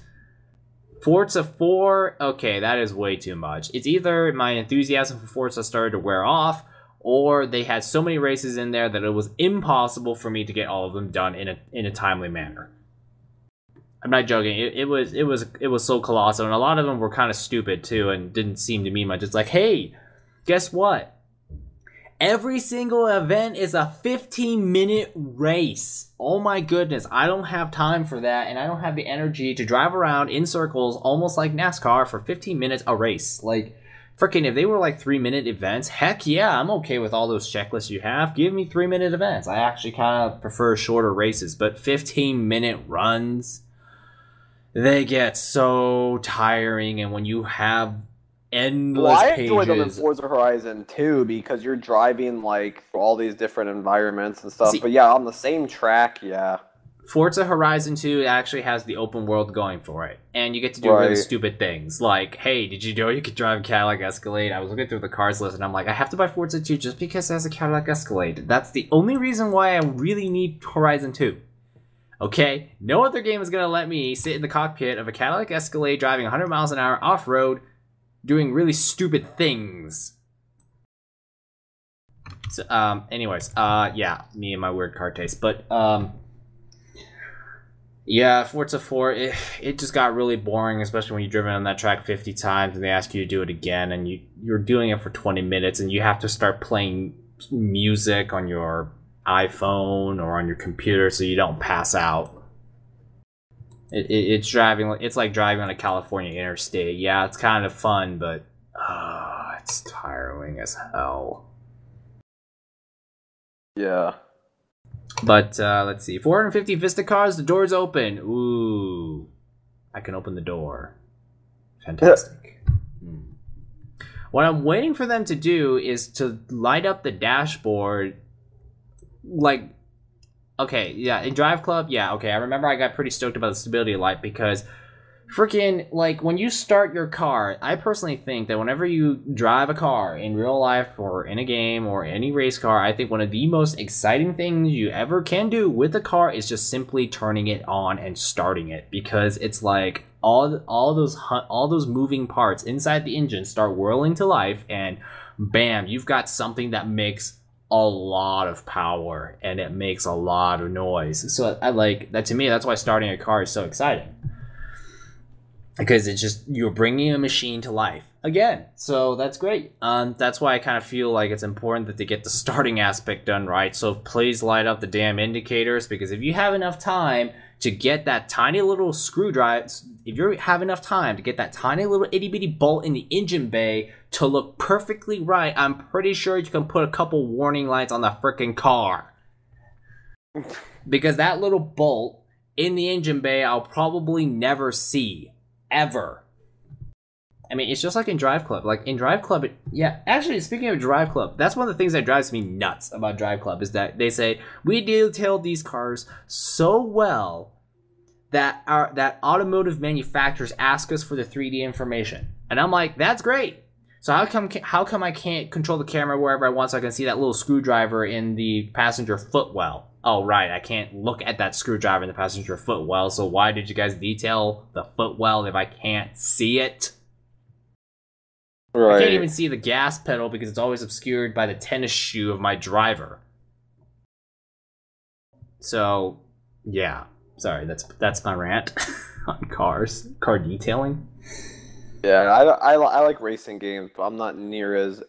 Forza 4, okay, that is way too much. It's either my enthusiasm for Forza started to wear off, or they had so many races in there that it was impossible for me to get all of them done in a timely manner. I'm not joking. It was so colossal, and a lot of them were kind of stupid too, and didn't seem to mean much. It's like, hey, guess what? Every single event is a 15-minute race. Oh my goodness, I don't have time for that, and I don't have the energy to drive around in circles almost like NASCAR for 15 minutes a race. Like, freaking, if they were like 3-minute events, heck yeah, I'm okay with all those checklists you have. Give me 3-minute events. I actually kind of prefer shorter races, but 15-minute runs, they get so tiring, and when you have endless pages. I enjoy them in Forza Horizon too, because you're driving like through all these different environments and stuff. But yeah, on the same track, yeah. Forza Horizon 2 actually has the open world going for it, and you get to do really stupid things. Like, hey, did you know you could drive a Cadillac Escalade? I was looking through the cars list, and I'm like, I have to buy Forza 2 just because it has a Cadillac Escalade. That's the only reason why I really need Horizon 2. Okay? No other game is going to let me sit in the cockpit of a Cadillac Escalade driving 100 miles an hour off-road, doing really stupid things. So, anyways, yeah, me and my weird car taste. But, yeah, Forza 4, it just got really boring, especially when you've driven on that track 50 times and they ask you to do it again, and you're doing it for 20 minutes, and you have to start playing music on your iPhone or on your computer so you don't pass out. It's like driving on a California interstate. Yeah, it's kind of fun, but it's tiring as hell. Yeah. But let's see. 450 Vista cars, the door's open. Ooh. I can open the door. Fantastic. What I'm waiting for them to do is to light up the dashboard. Like, okay, yeah, in Drive Club, yeah, okay, I remember I got pretty stoked about the stability light because freaking, like, when you start your car, I personally think that whenever you drive a car in real life or in a game or any race car, I think one of the most exciting things you ever can do with a car is just simply turning it on and starting it, because it's like all those moving parts inside the engine start whirling to life, and bam, you've got something that makes a lot of power and it makes a lot of noise. So I like that. To me, that's why starting a car is so exciting, because it's just, you're bringing a machine to life again. So that's great. That's why I kind of feel like it's important that they get the starting aspect done right. So please light up the damn indicators, because if you have enough time to get that tiny little screwdriver, if you have enough time to get that tiny little itty bitty bolt in the engine bay to look perfectly right, I'm pretty sure you can put a couple warning lights on the freaking car. Because that little bolt in the engine bay, I'll probably never see. Ever. I mean, it's just like in Drive Club. Like, in Drive Club, yeah, actually, speaking of Drive Club, that's one of the things that drives me nuts about Drive Club, is that they say, we detailed these cars so well that that automotive manufacturers ask us for the 3D information. And I'm like, that's great. So how come I can't control the camera wherever I want so I can see that little screwdriver in the passenger footwell? Oh, right, I can't look at that screwdriver in the passenger footwell, so why did you guys detail the footwell if I can't see it? Right. I can't even see the gas pedal because it's always obscured by the tennis shoe of my driver. So, yeah. Sorry, that's my rant on cars. Car detailing. Yeah, I like racing games, but I'm not near as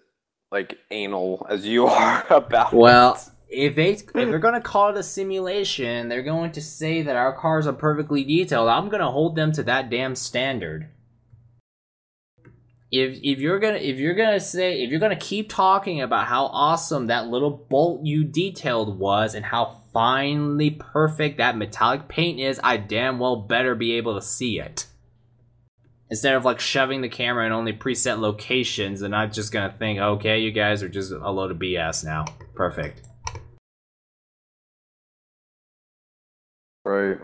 like anal as you are about it. If they're gonna call it a simulation, they're going to say that our cars are perfectly detailed. I'm gonna hold them to that damn standard. If you're gonna keep talking about how awesome that little bolt you detailed was and how finely perfect that metallic paint is, I damn well better be able to see it. Instead of like shoving the camera in only preset locations, and I'm just gonna think, okay, you guys are just a load of BS now. Perfect. Right.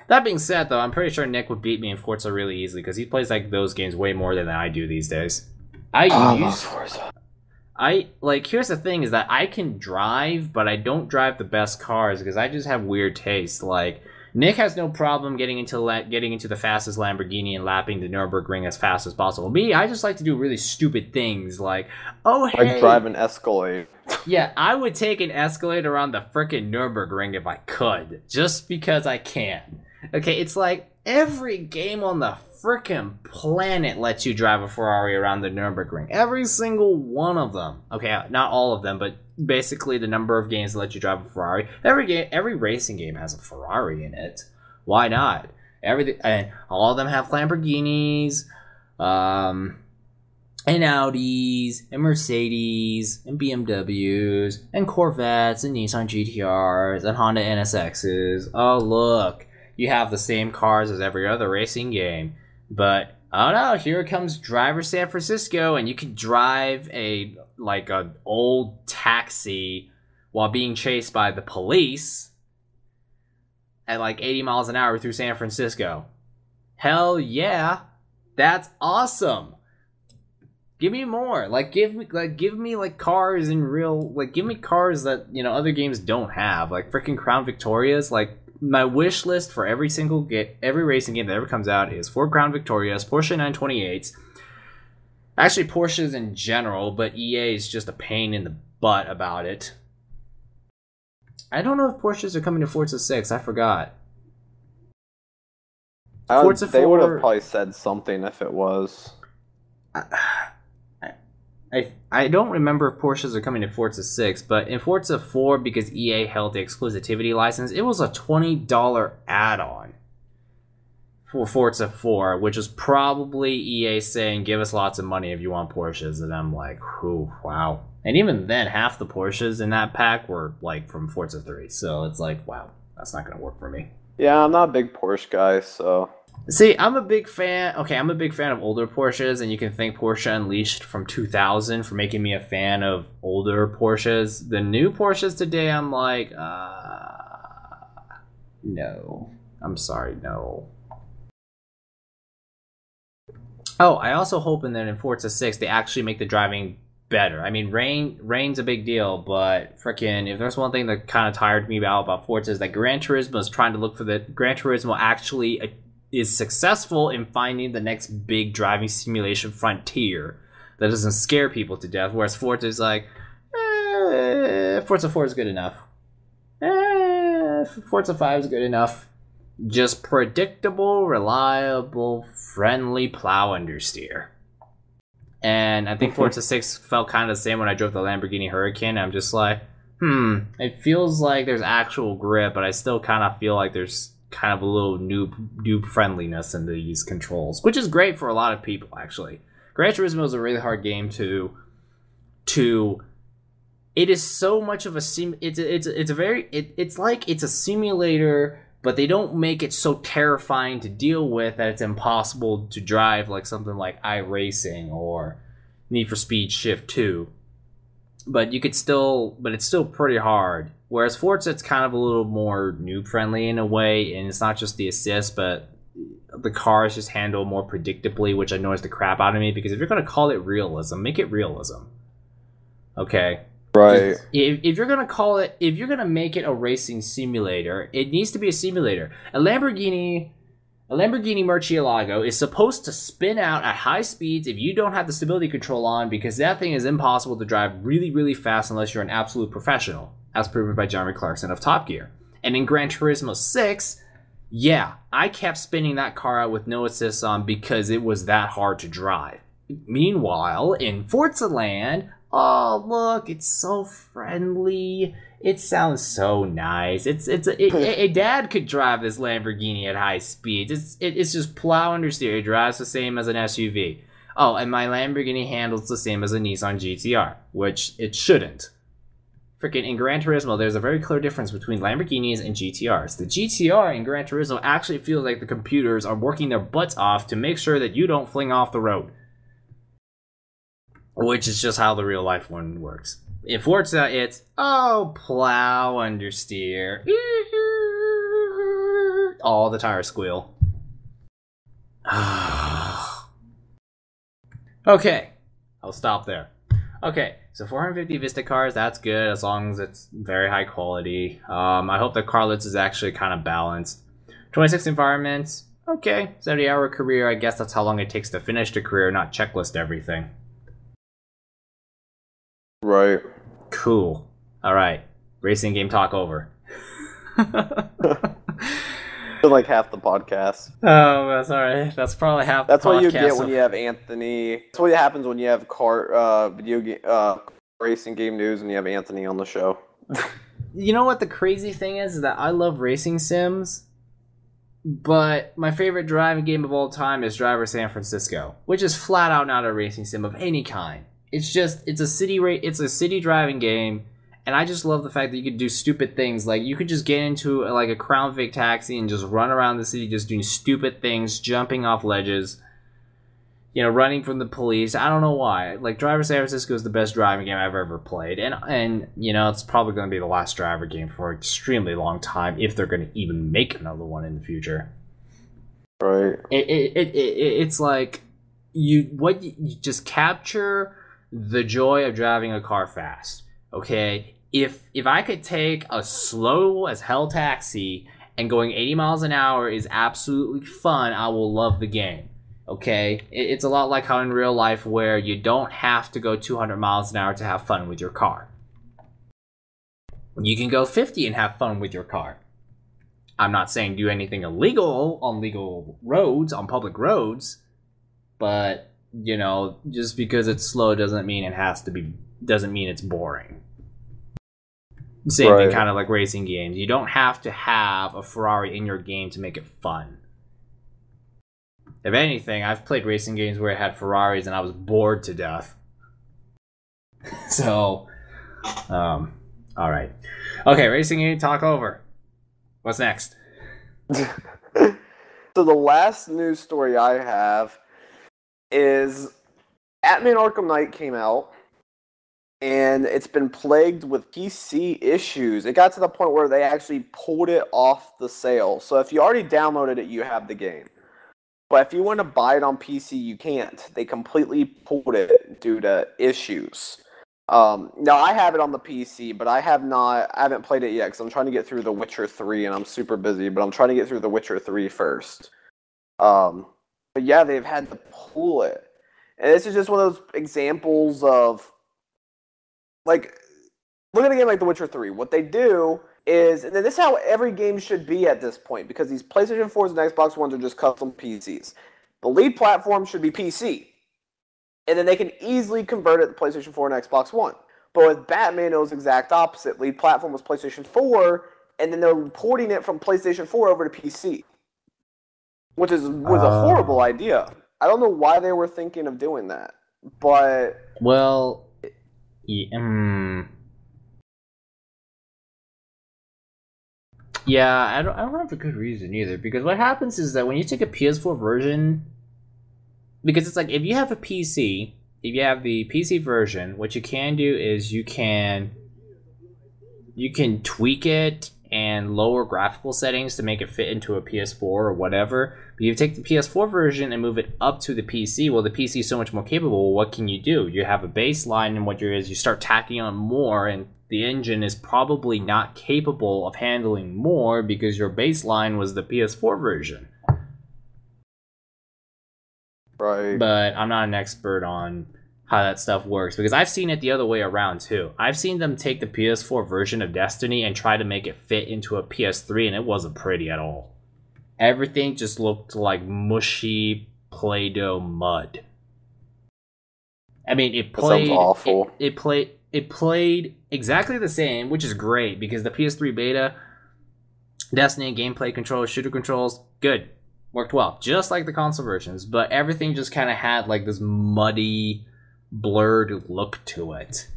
That being said, though, I'm pretty sure Nick would beat me in Forza really easily because he plays like those games way more than I do these days. Here's the thing is that I can drive, but I don't drive the best cars because I just have weird taste. Like, Nick has no problem getting into the fastest Lamborghini and lapping the Nürburgring as fast as possible. Me, I just like to do really stupid things like, oh, hey. Like drive an Escalade. Yeah, I would take an Escalade around the frickin' Nürburgring if I could, just because I can. Okay, it's like every game on the frickin' planet lets you drive a Ferrari around the Nürburgring. Every single one of them. Okay, not all of them, but basically the number of games that let you drive a Ferrari. Every racing game has a Ferrari in it. Why not? And all of them have Lamborghinis, and Audis, and Mercedes, and BMWs, and Corvettes, and Nissan GTRs, and Honda NSXs. Oh, look. You have the same cars as every other racing game. But, oh no, here comes Driver San Francisco, and you can drive an old taxi while being chased by the police at like 80 miles an hour through San Francisco. Hell yeah. That's awesome. Give me more. Give me cars in real, give me cars that, other games don't have. Like freaking Crown Victorias. My wish list for every racing game that ever comes out is Ford Crown Victorias, Porsche 928s. Actually, Porsches in general, but EA is just a pain in the butt about it. I don't know if Porsches are coming to Forza 6. I forgot. Forza 4, they would have probably said something if it was. I don't remember if Porsches are coming to Forza 6, but in Forza 4, because EA held the exclusivity license, it was a $20 add-on for Forza 4, which was probably EA saying, give us lots of money if you want Porsches, and I'm like, whew, wow. And even then, half the Porsches in that pack were, from Forza 3, so it's like, wow, that's not going to work for me. Yeah, I'm not a big Porsche guy, so... See, I'm a big fan of older Porsches, and you can thank Porsche Unleashed from 2000 for making me a fan of older Porsches. The new Porsches today, I'm like, no. I'm sorry, no. Oh, I also hope that in Forza 6 they actually make the driving better. I mean, rain's a big deal, but frickin' if there's one thing that kind of tired me about Forza is that Gran Turismo is trying to look for Gran Turismo actually is successful in finding the next big driving simulation frontier that doesn't scare people to death, whereas Forza is like, Forza 4 is good enough. Forza 5 is good enough. Just predictable, reliable, friendly plow understeer. And I think Forza 6 felt kind of the same when I drove the Lamborghini Huracan. I'm just like, it feels like there's actual grip, but I still kind of feel like there's kind of a little noob friendliness in these controls, which is great for a lot of people, actually. Gran Turismo is a really hard game to it is so much of a it's like it's a simulator, but they don't make it so terrifying to deal with that it's impossible to drive, like something like iRacing or Need for Speed Shift 2. But it's still pretty hard. Whereas Forza, it's kind of a little more noob friendly in a way, and it's not just the assist, but the cars just handle more predictably, which annoys the crap out of me, because if you're going to call it realism, make it realism. Okay? Right. If you're going to call it, if you're going to make it a racing simulator, it needs to be a simulator. A Lamborghini Murcielago is supposed to spin out at high speeds if you don't have the stability control on, because that thing is impossible to drive really, really fast unless you're an absolute professional, as proven by Jeremy Clarkson of Top Gear. And in Gran Turismo 6, yeah, I kept spinning that car out with no assists on because it was that hard to drive. Meanwhile, in Forza Land, oh look, it's so friendly. It sounds so nice. A dad could drive this Lamborghini at high speeds. It's just plow understeer. It drives the same as an SUV. Oh, and my Lamborghini handles the same as a Nissan GTR, which it shouldn't. Freaking in Gran Turismo, there's a very clear difference between Lamborghinis and GTRs. The GTR in Gran Turismo actually feels like the computers are working their butts off to make sure that you don't fling off the road. Which is just how the real life one works. In Forza, it's, oh, plow, understeer. All the tires squeal. Okay, I'll stop there. Okay, so 450 Vista cars, that's good as long as it's very high quality. I hope the car list is actually kind of balanced. 26 environments, okay. 70-hour career, I guess that's how long it takes to finish the career, not checklist everything. Right. Cool. Alright, racing game talk over. Like half the podcast. Oh, that's alright. That's probably half that's the podcast. That's what you get when you have Anthony. That's what happens when you have video game, racing game news and you have Anthony on the show. You know what the crazy thing is that I love racing sims, but my favorite driving game of all time is Driver San Francisco, which is flat out not a racing sim of any kind. It's a city driving game. And I just love the fact that you could do stupid things. Like, you could just get into, like, a Crown Vic taxi and just run around the city just doing stupid things, jumping off ledges, you know, running from the police. I don't know why. Like, Driver San Francisco is the best driving game I've ever played. And you know, it's probably going to be the last driver game for an extremely long time, if they're going to even make another one in the future. Right. It's like, you just capture the joy of driving a car fast. Okay? If I could take a slow as hell taxi and going 80 miles an hour is absolutely fun, I will love the game. Okay? It's a lot like how in real life where you don't have to go 200 miles an hour to have fun with your car. You can go 50 and have fun with your car. I'm not saying do anything illegal on legal roads, on public roads, but, you know, just because it's slow doesn't mean it's boring. Same thing kind of like racing games. You don't have to have a Ferrari in your game to make it fun. If anything, I've played racing games where it had Ferraris and I was bored to death. So, alright. Okay, racing game talk over. What's next? So the last news story I have is Batman Arkham Knight came out. And it's been plagued with PC issues. It got to the point where they actually pulled it off the sale. So if you already downloaded it, you have the game. But if you want to buy it on PC, you can't. They completely pulled it due to issues. Now, I have it on the PC, but I haven't played it yet because I'm trying to get through The Witcher 3, and I'm super busy, but I'm trying to get through The Witcher 3 first. But yeah, they've had to pull it. And this is just one of those examples of, like, look at a game like The Witcher 3. What they do is, and this is how every game should be at this point, because these PlayStation 4s and Xbox Ones are just custom PCs. The lead platform should be PC. And then they can easily convert it to PlayStation 4 and Xbox One. But with Batman, it was exact opposite. Lead platform was PlayStation 4, and then they're porting it from PlayStation 4 over to PC. Which was a horrible idea. I don't know why they were thinking of doing that. But... Well... Yeah, I don't have a good reason either, because what happens is that when you take a PS4 version, because it's like, if you have a PC, if you have the PC version, what you can do is you can tweak it and lower graphical settings to make it fit into a PS4 or whatever. But you take the PS4 version and move it up to the PC. Well, the PC is so much more capable. What can you do? You have a baseline, and what you start tacking on more, and the engine is probably not capable of handling more because your baseline was the PS4 version. Right. But I'm not an expert on how that stuff works, because I've seen it the other way around too. I've seen them take the PS4 version of Destiny and try to make it fit into a PS3, and it wasn't pretty at all. Everything just looked like mushy Play-Doh mud. I mean, it played awful. It played exactly the same, which is great, because the PS3 beta, Destiny gameplay controls, shooter controls, good, worked well, just like the console versions. But everything just kind of had like this muddy, blurred look to it,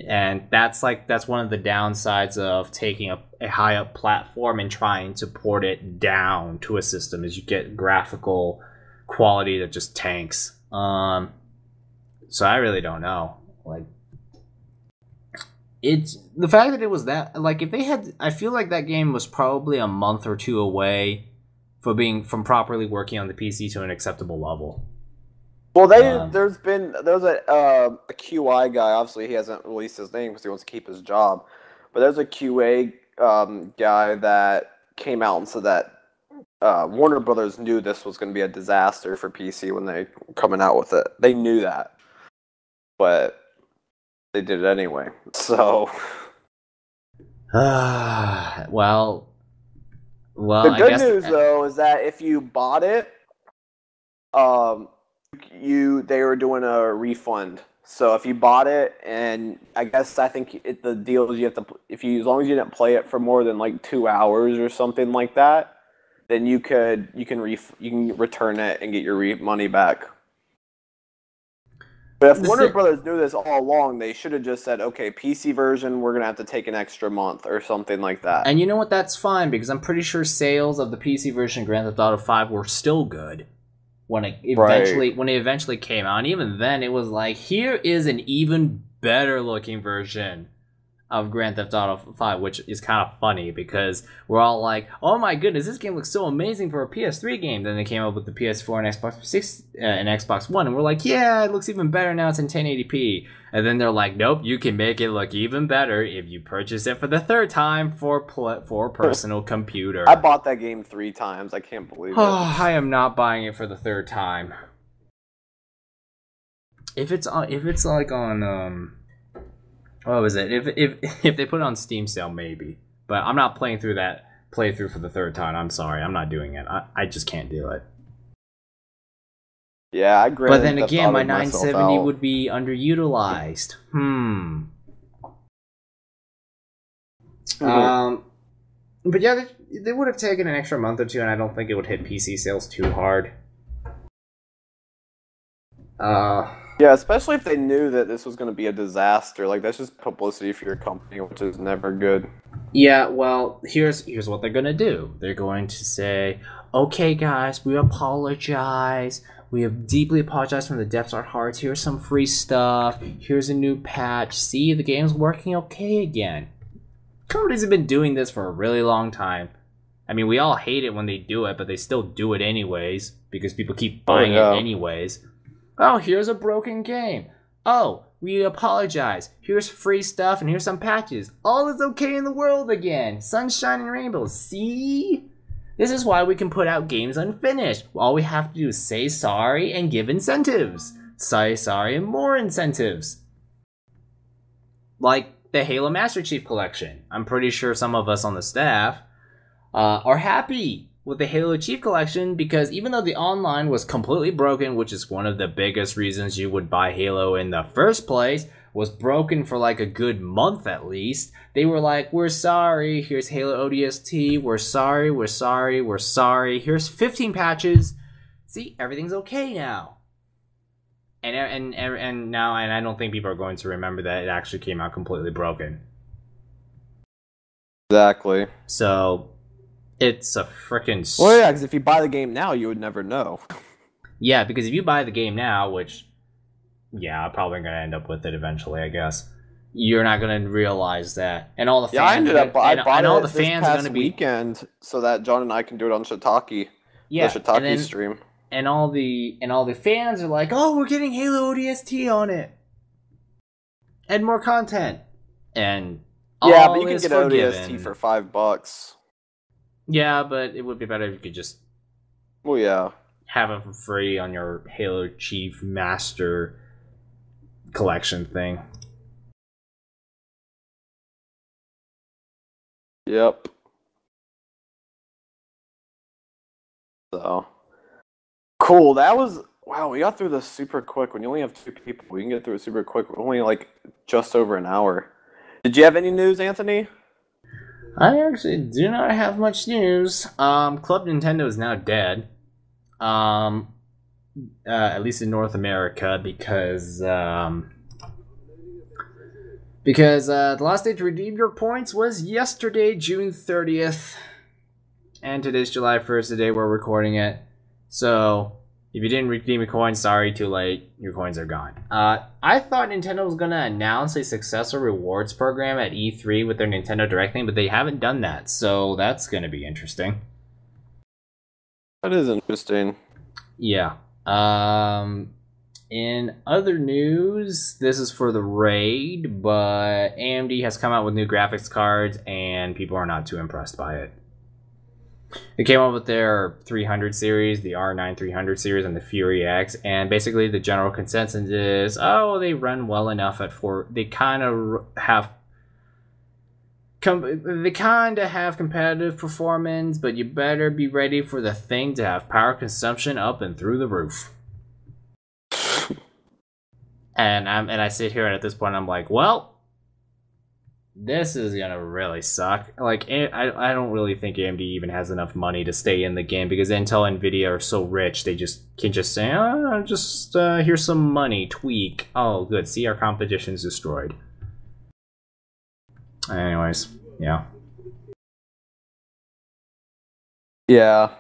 and that's one of the downsides of taking a high up platform and trying to port it down to a system, is you get graphical quality that just tanks. So I really don't know, like, it's the fact that it was that, like, if they had, I feel like that game was probably a month or two away from properly working on the PC to an acceptable level. Well, there's a QI guy. Obviously, he hasn't released his name because he wants to keep his job. But there's a QA guy that came out and said that Warner Brothers knew this was going to be a disaster for PC when they were coming out with it. They knew that, but they did it anyway. So, well. The good news though is that if you bought it, they were doing a refund. So if you bought it, and I think the deal is you have to, as long as you didn't play it for more than like 2 hours or something like that, then you can return it and get your money back. But if Warner Brothers knew this all along, they should have just said, okay, PC version, we're gonna have to take an extra month or something like that. And you know what? That's fine, because I'm pretty sure sales of the PC version of Grand Theft Auto 5 were still good when it eventually came out. And even then, it was like, here is an even better looking version of Grand Theft Auto 5, which is kind of funny because we're all like, oh my goodness, this game looks so amazing for a PS3 game. Then they came up with the PS4 and Xbox 6 and Xbox One, and we're like, yeah, it looks even better now, it's in 1080p. And then they're like, nope, you can make it look even better if you purchase it for the third time for personal computer. I bought that game 3 times. I can't believe it. I am not buying it for the third time. If it's like on what was it? If they put it on Steam sale, maybe. But I'm not playing through that playthrough for the third time. I'm sorry, I'm not doing it. I just can't do it. Yeah, I agree. But then again, my 970 would be underutilized. But yeah, they would have taken an extra month or two, and I don't think it would hit PC sales too hard. Yeah, especially if they knew that this was going to be a disaster. Like, that's just publicity for your company, which is never good. Yeah, well, here's what they're going to do. They're going to say, okay, guys, we apologize. We have deeply apologized from the depths of our hearts. Here's some free stuff. Here's a new patch. See, the game's working okay again. Companies have been doing this for a really long time. I mean, we all hate it when they do it, but they still do it anyways because people keep buying it anyways. Oh, here's a broken game. Oh, we apologize. Here's free stuff and here's some patches. All is okay in the world again. Sunshine and rainbows. See? This is why we can put out games unfinished. All we have to do is say sorry and give incentives. Say sorry and more incentives. Like the Halo Master Chief Collection. I'm pretty sure some of us on the staff are happy with the Halo Chief Collection, because even though the online was completely broken, which is one of the biggest reasons you would buy Halo in the first place, was broken for like a good month at least, they were like, we're sorry, here's Halo ODST, we're sorry, we're sorry, we're sorry, here's 15 patches, see, everything's okay now. And now, and I don't think people are going to remember that it actually came out completely broken. Exactly. So it's a freaking... Well, yeah, because if you buy the game now, you would never know. Yeah, because if you buy the game now, which, yeah, I'm probably going to end up with it eventually, I guess. you're not gonna realize that, and all the fans. Yeah, I ended up. I bought and all it the this fans are past gonna be weekend so that John and I can do it on Shiitake. yeah, the Shiitake stream. And all the fans are like, "Oh, we're getting Halo ODST on it, and more content." And yeah, but you can is get forgiven. ODST for $5. Yeah, but it would be better if you could just Well, yeah. have it for free on your Halo Chief Master collection thing. Yep. So cool. That was wow. We got through this super quick. When you only have 2 people, we can get through it super quick. We're only like just over an hour. Did you have any news, Anthony? I actually do not have much news. Club Nintendo is now dead. At least in North America, because the last day to redeem your points was yesterday, June 30th. And today's July 1st, the day we're recording it. So, if you didn't redeem a coin, sorry, too late. Your coins are gone. I thought Nintendo was going to announce a successor rewards program at E3 with their Nintendo Direct thing, but they haven't done that. So, that's going to be interesting. That is interesting. Yeah. In other news, this is for the Raid, but AMD has come out with new graphics cards, and people are not too impressed by it. They came up with their 300 series, the R9 300 series, and the Fury X, and basically the general consensus is, oh, they run well enough at 4. They kind of have competitive performance, but you better be ready for the thing to have power consumption up and through the roof. And I sit here and at this point I'm like, well, this is gonna really suck. Like, I don't really think AMD even has enough money to stay in the game, because Intel and Nvidia are so rich they can just say, oh, here's some money, tweak. Oh, good. See, our competition's destroyed. Anyways, yeah. Yeah.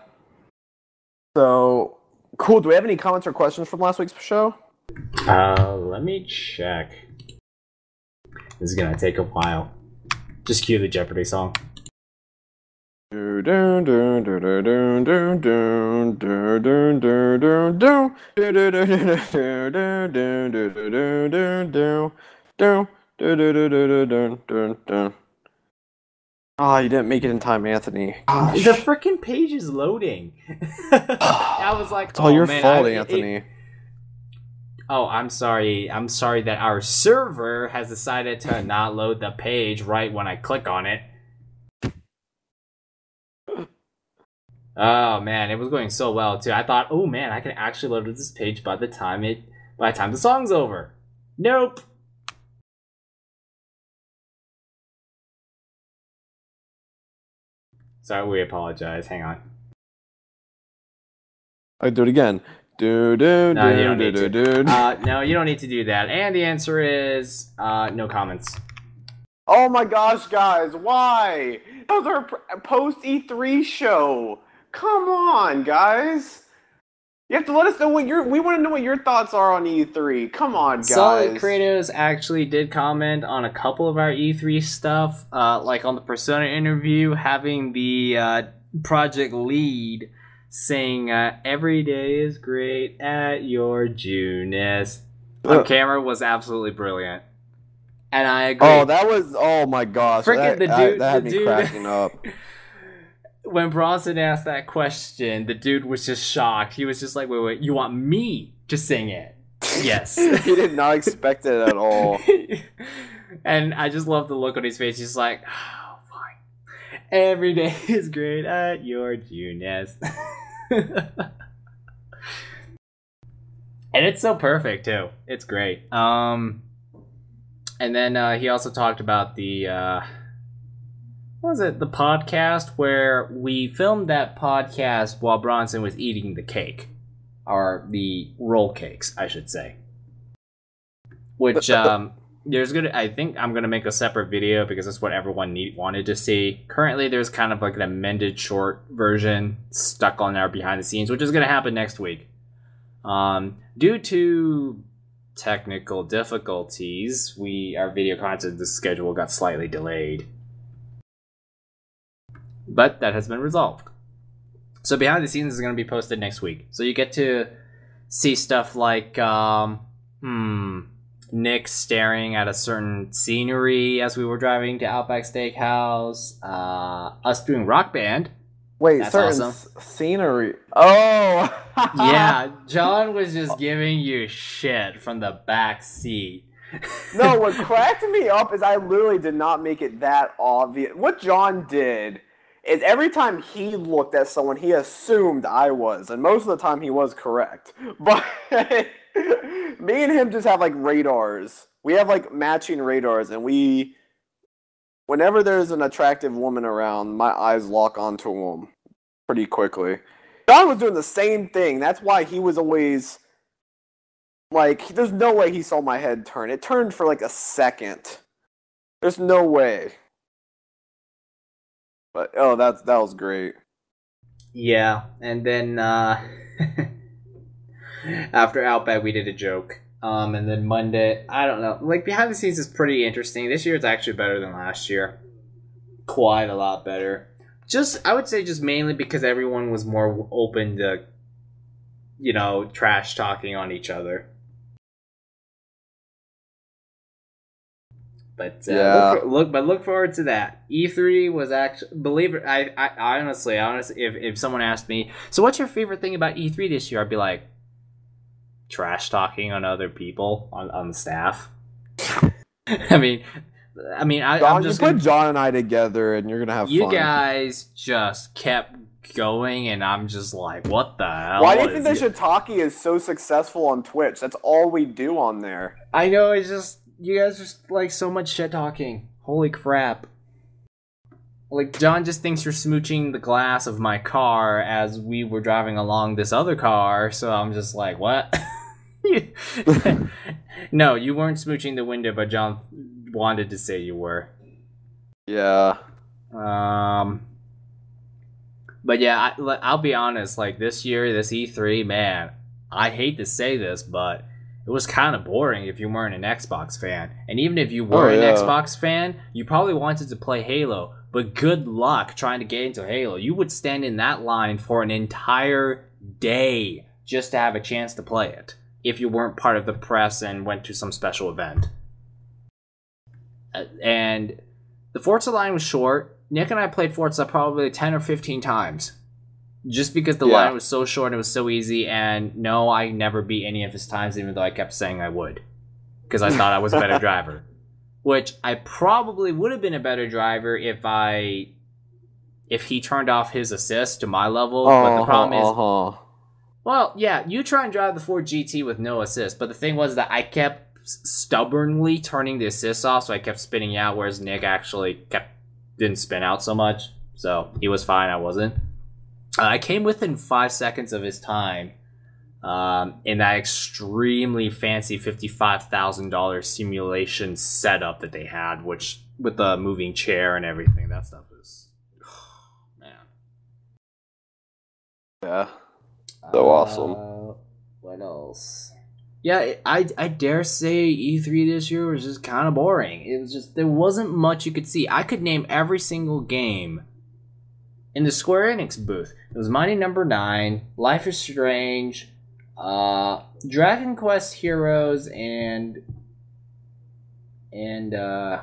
So cool. Do we have any comments or questions from last week's show? Let me check. This is gonna take a while. Just cue the Jeopardy song. Oh, you didn't make it in time, Anthony. Gosh. The freaking page is loading. I was like, it's all your man, fault, Anthony. Oh, I'm sorry. I'm sorry that our server has decided to not load the page right when I click on it. Oh man, it was going so well too. I thought, oh man, I can actually load this page by the time the song's over. Nope. Sorry, we apologize. Hang on. I do it again. No, you don't need to. No, you don't need to do that. And the answer is no comments. Oh my gosh, guys, why? That was our post E3 show. Come on, guys. You have to let us know we want to know what your thoughts are on E3. Come on, guys. Solid Kratos actually did comment on a couple of our E3 stuff, like on the Persona interview, having the project lead saying, every day is great at your Juness on camera was absolutely brilliant. And I agree. Oh my gosh. Freaking that had me cracking up. When Bronson asked that question, the dude was just shocked. He was just like, wait, you want me to sing it? Yes. He did not expect it at all. And I just love the look on his face. He's like, oh, fine. Every day is great at your Juness. And it's so perfect too. It's great. And then he also talked about the what was it? The podcast where we filmed that podcast while Bronson was eating the cake, or the roll cakes, I should say. Which I think I'm gonna make a separate video because that's what everyone wanted to see. Currently, there's kind of like an amended short version stuck on our behind the scenes, which is gonna happen next week. Due to technical difficulties, our video content schedule got slightly delayed. But that has been resolved. So behind the scenes is going to be posted next week. So you get to see stuff like Nick staring at a certain scenery as we were driving to Outback Steakhouse. Us doing Rock Band. Wait, That's certain awesome. Scenery. Oh! Yeah, John was just giving you shit from the back seat. No, what cracked me up is I literally did not make it that obvious. What John did is every time he looked at someone, he assumed I was, and most of the time he was correct. But me and him just have like radars. We have like matching radars, and whenever there's an attractive woman around, my eyes lock onto them pretty quickly. John was doing the same thing. That's why he was always like, there's no way he saw my head turn. It turned for like a second. There's no way. But that was great. Yeah, and then after Outback we did a joke. And then Monday, I don't know. Like, behind the scenes is pretty interesting. This year it's actually better than last year. Quite a lot better. I would say just mainly because everyone was more open to, trash talking on each other. But look forward to that. E3 was actually, believe it, I honestly, if someone asked me, so what's your favorite thing about E3 this year? I'd be like, trash talking on other people on the staff. I'm just you put John and I together, and you're gonna have fun. You guys just kept going, and I'm just like, what the hell? Why do you think that Shiitake is so successful on Twitch? That's all we do on there. I know, it's just you guys just like so much shit talking. Holy crap! Like, John just thinks you're smooching the glass of my car as we were driving along this other car, so I'm just like, what? No, you weren't smooching the window, but John wanted to say you were. Yeah. But yeah, I'll be honest, like, this year, this E3, man, I hate to say this, but it was kind of boring if you weren't an Xbox fan. And even if you were an Xbox fan, you probably wanted to play Halo, but good luck trying to get into Halo. You would stand in that line for an entire day just to have a chance to play it, if you weren't part of the press and went to some special event. And the Forza line was short. Nick and I played Forza probably 10 or 15 times. Just because the line was so short and it was so easy. And no, I never beat any of his times, even though I kept saying I would. Because I thought I was a better driver. Which I probably would have been a better driver if he turned off his assist to my level. But the problem is... Well, yeah, you try and drive the Ford GT with no assist, but the thing was that I kept stubbornly turning the assist off, so I kept spinning out, whereas Nick actually didn't spin out so much, so he was fine, I wasn't. I came within 5 seconds of his time in that extremely fancy $55,000 simulation setup that they had, which, with the moving chair and everything, that stuff is... man. Yeah. So awesome. What else? Yeah, I dare say E3 this year was just kind of boring. It was just, there wasn't much you could see. I could name every single game in the Square Enix booth. It was Mighty Number 9, Life is Strange, Dragon Quest Heroes, and I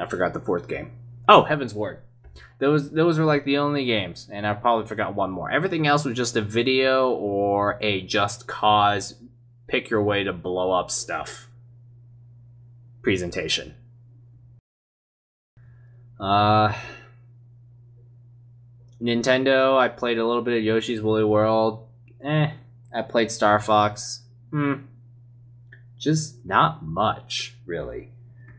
forgot the fourth game. Oh, Heaven's Ward. Those were like the only games, and I probably forgot one more. Everything else was just a video or a Just Cause pick your way to blow up stuff presentation. Nintendo, I played a little bit of Yoshi's Woolly World. I played Star Fox. Just not much, really.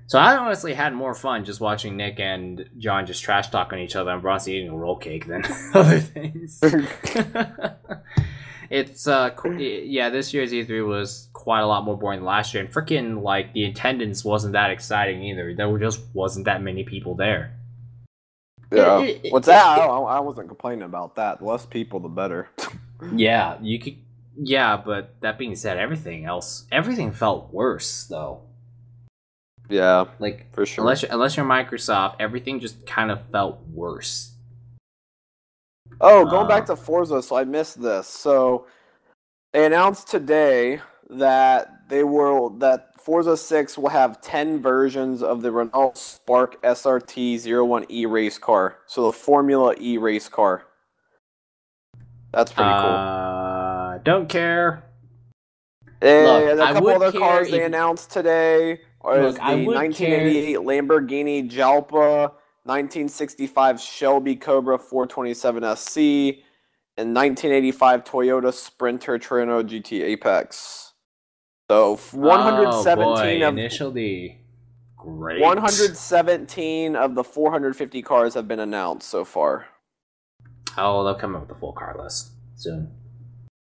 So I honestly had more fun just watching Nick and John just trash talk on each other and Bronson eating a roll cake than other things. It's yeah, this year's E3 was quite a lot more boring than last year, and freaking like the attendance wasn't that exciting either. There just wasn't that many people there. Yeah, what's that? I wasn't complaining about that. The less people, the better. Yeah, you could. Yeah, but that being said, everything felt worse though. Yeah, Like, for sure. unless you're Microsoft, everything just kind of felt worse. Oh, going back to Forza, so I missed this. So they announced today that that Forza 6 will have 10 versions of the Renault Spark SRT-01E race car. So the Formula E race car. That's pretty cool. Don't care. And a I couple would other care cars they if- announced today is Look, the I would 1988 Lamborghini Jalpa, 1965 Shelby Cobra 427 SC, and 1985 Toyota Sprinter Torino GT Apex. So 117 of Initial D. Great. 117 of the 450 cars have been announced so far. Oh, they'll come up with the full car list soon.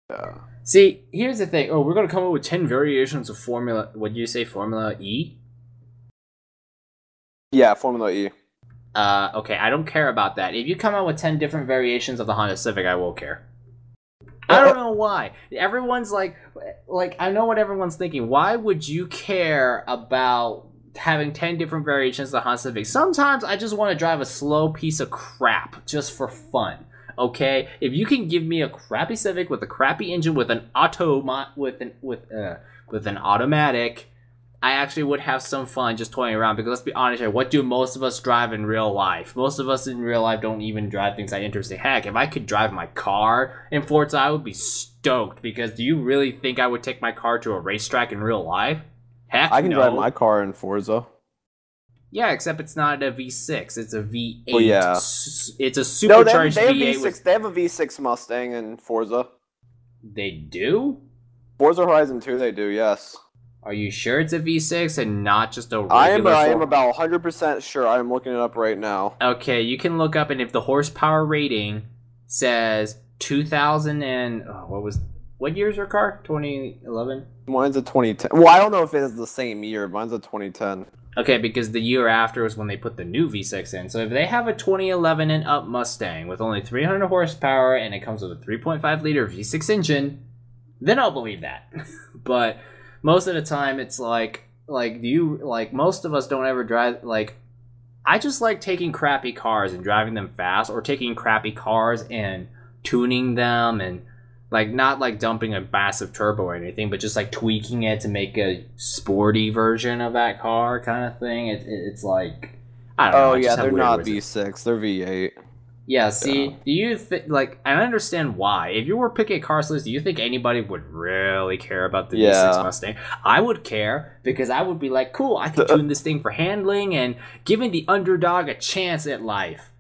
Yeah. See, here's the thing. Oh, we're gonna come up with 10 variations of Formula. What did you say, Formula E? Yeah, Formula E. Okay, I don't care about that. If you come out with 10 different variations of the Honda Civic, I will care. I don't know why. Everyone's like, I know what everyone's thinking. Why would you care about having 10 different variations of the Honda Civic? Sometimes I just want to drive a slow piece of crap just for fun. Okay, if you can give me a crappy Civic with a crappy engine with an with an automatic, I actually would have some fun just toying around. Because let's be honest here, what do most of us drive in real life? Most of us in real life don't even drive things that interesting. Heck, if I could drive my car in Forza, I would be stoked. Because do you really think I would take my car to a racetrack in real life? Heck, I can no. drive my car in Forza. Yeah, except it's not a V6. It's a V8. Well, yeah. It's a supercharged they have V8. V6. They have a V6 Mustang in Forza. They do? Forza Horizon 2, they do, yes. Are you sure it's a V6 and not just a regular? I am about 100% sure. I'm looking it up right now. Okay, you can look up, and if the horsepower rating says 2000 and what year is your car? 2011? Mine's a 2010. Well, I don't know if it is the same year. Mine's a 2010. Okay, because the year after was when they put the new V6 in. So if they have a 2011 and up Mustang with only 300 horsepower and it comes with a 3.5 liter V6 engine, then I'll believe that. But most of the time, it's like most of us don't ever drive. Like, I just like taking crappy cars and driving them fast, or taking crappy cars and tuning them, and not dumping a massive turbo or anything, but just like tweaking it to make a sporty version of that car, kind of thing. It's like, I don't know. Oh yeah, they're not V6, they're V8. Yeah, see, do you think, I understand why. If you were picking a car list, do you think anybody would really care about the V6 Mustang? I would care, because I would be like, cool, I can tune this thing for handling and giving the underdog a chance at life.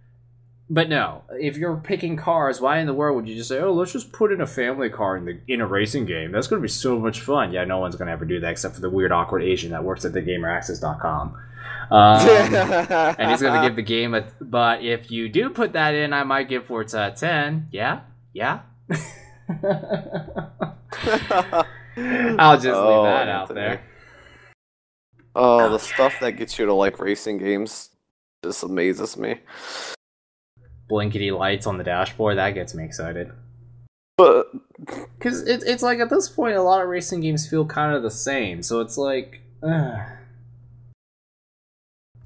But no, if you're picking cars, why in the world would you just say, oh, let's just put in a family car in a racing game? That's going to be so much fun. Yeah, no one's going to ever do that except for the weird, awkward Asian that works at thegameraccess.com. And he's going to give the game a... But if you do put that in, I might give Forza a 10. Yeah? Yeah? I'll just leave that out there. Oh, the stuff that gets you to like racing games just amazes me. Blinkety lights on the dashboard, that gets me excited. But because it's like, at this point, a lot of racing games feel kind of the same. So it's like,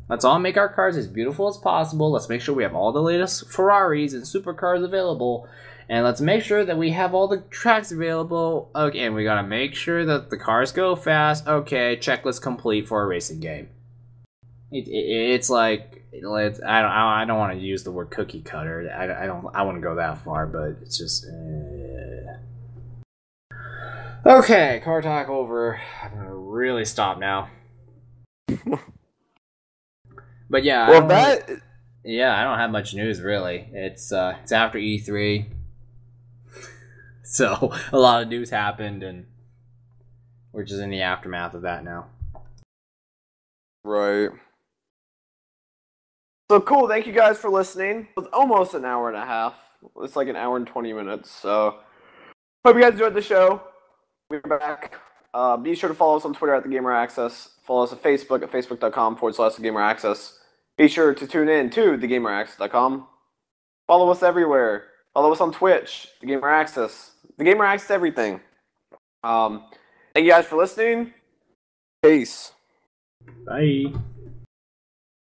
let's all make our cars as beautiful as possible. Let's make sure we have all the latest Ferraris and supercars available. And let's make sure that we have all the tracks available. Okay, and we gotta make sure that the cars go fast. Okay, checklist complete for a racing game. It's like, I don't want to use the word cookie cutter. I wouldn't go that far, but it's just okay. Car talk over. I'm gonna really stop now. But yeah, well, I don't have much news really. It's after E3, so a lot of news happened, and we're just in the aftermath of that now. Right. So cool, thank you guys for listening. It was almost an hour and a half. It's like an hour and 20 minutes, so hope you guys enjoyed the show. We're back. Be sure to follow us on Twitter at @TheGamerAccess. Follow us on Facebook at facebook.com/TheGamerAccess. Be sure to tune in to TheGamerAccess.com. Follow us everywhere. Follow us on Twitch, The Gamer Access. The Gamer Access everything. Thank you guys for listening. Peace. Bye.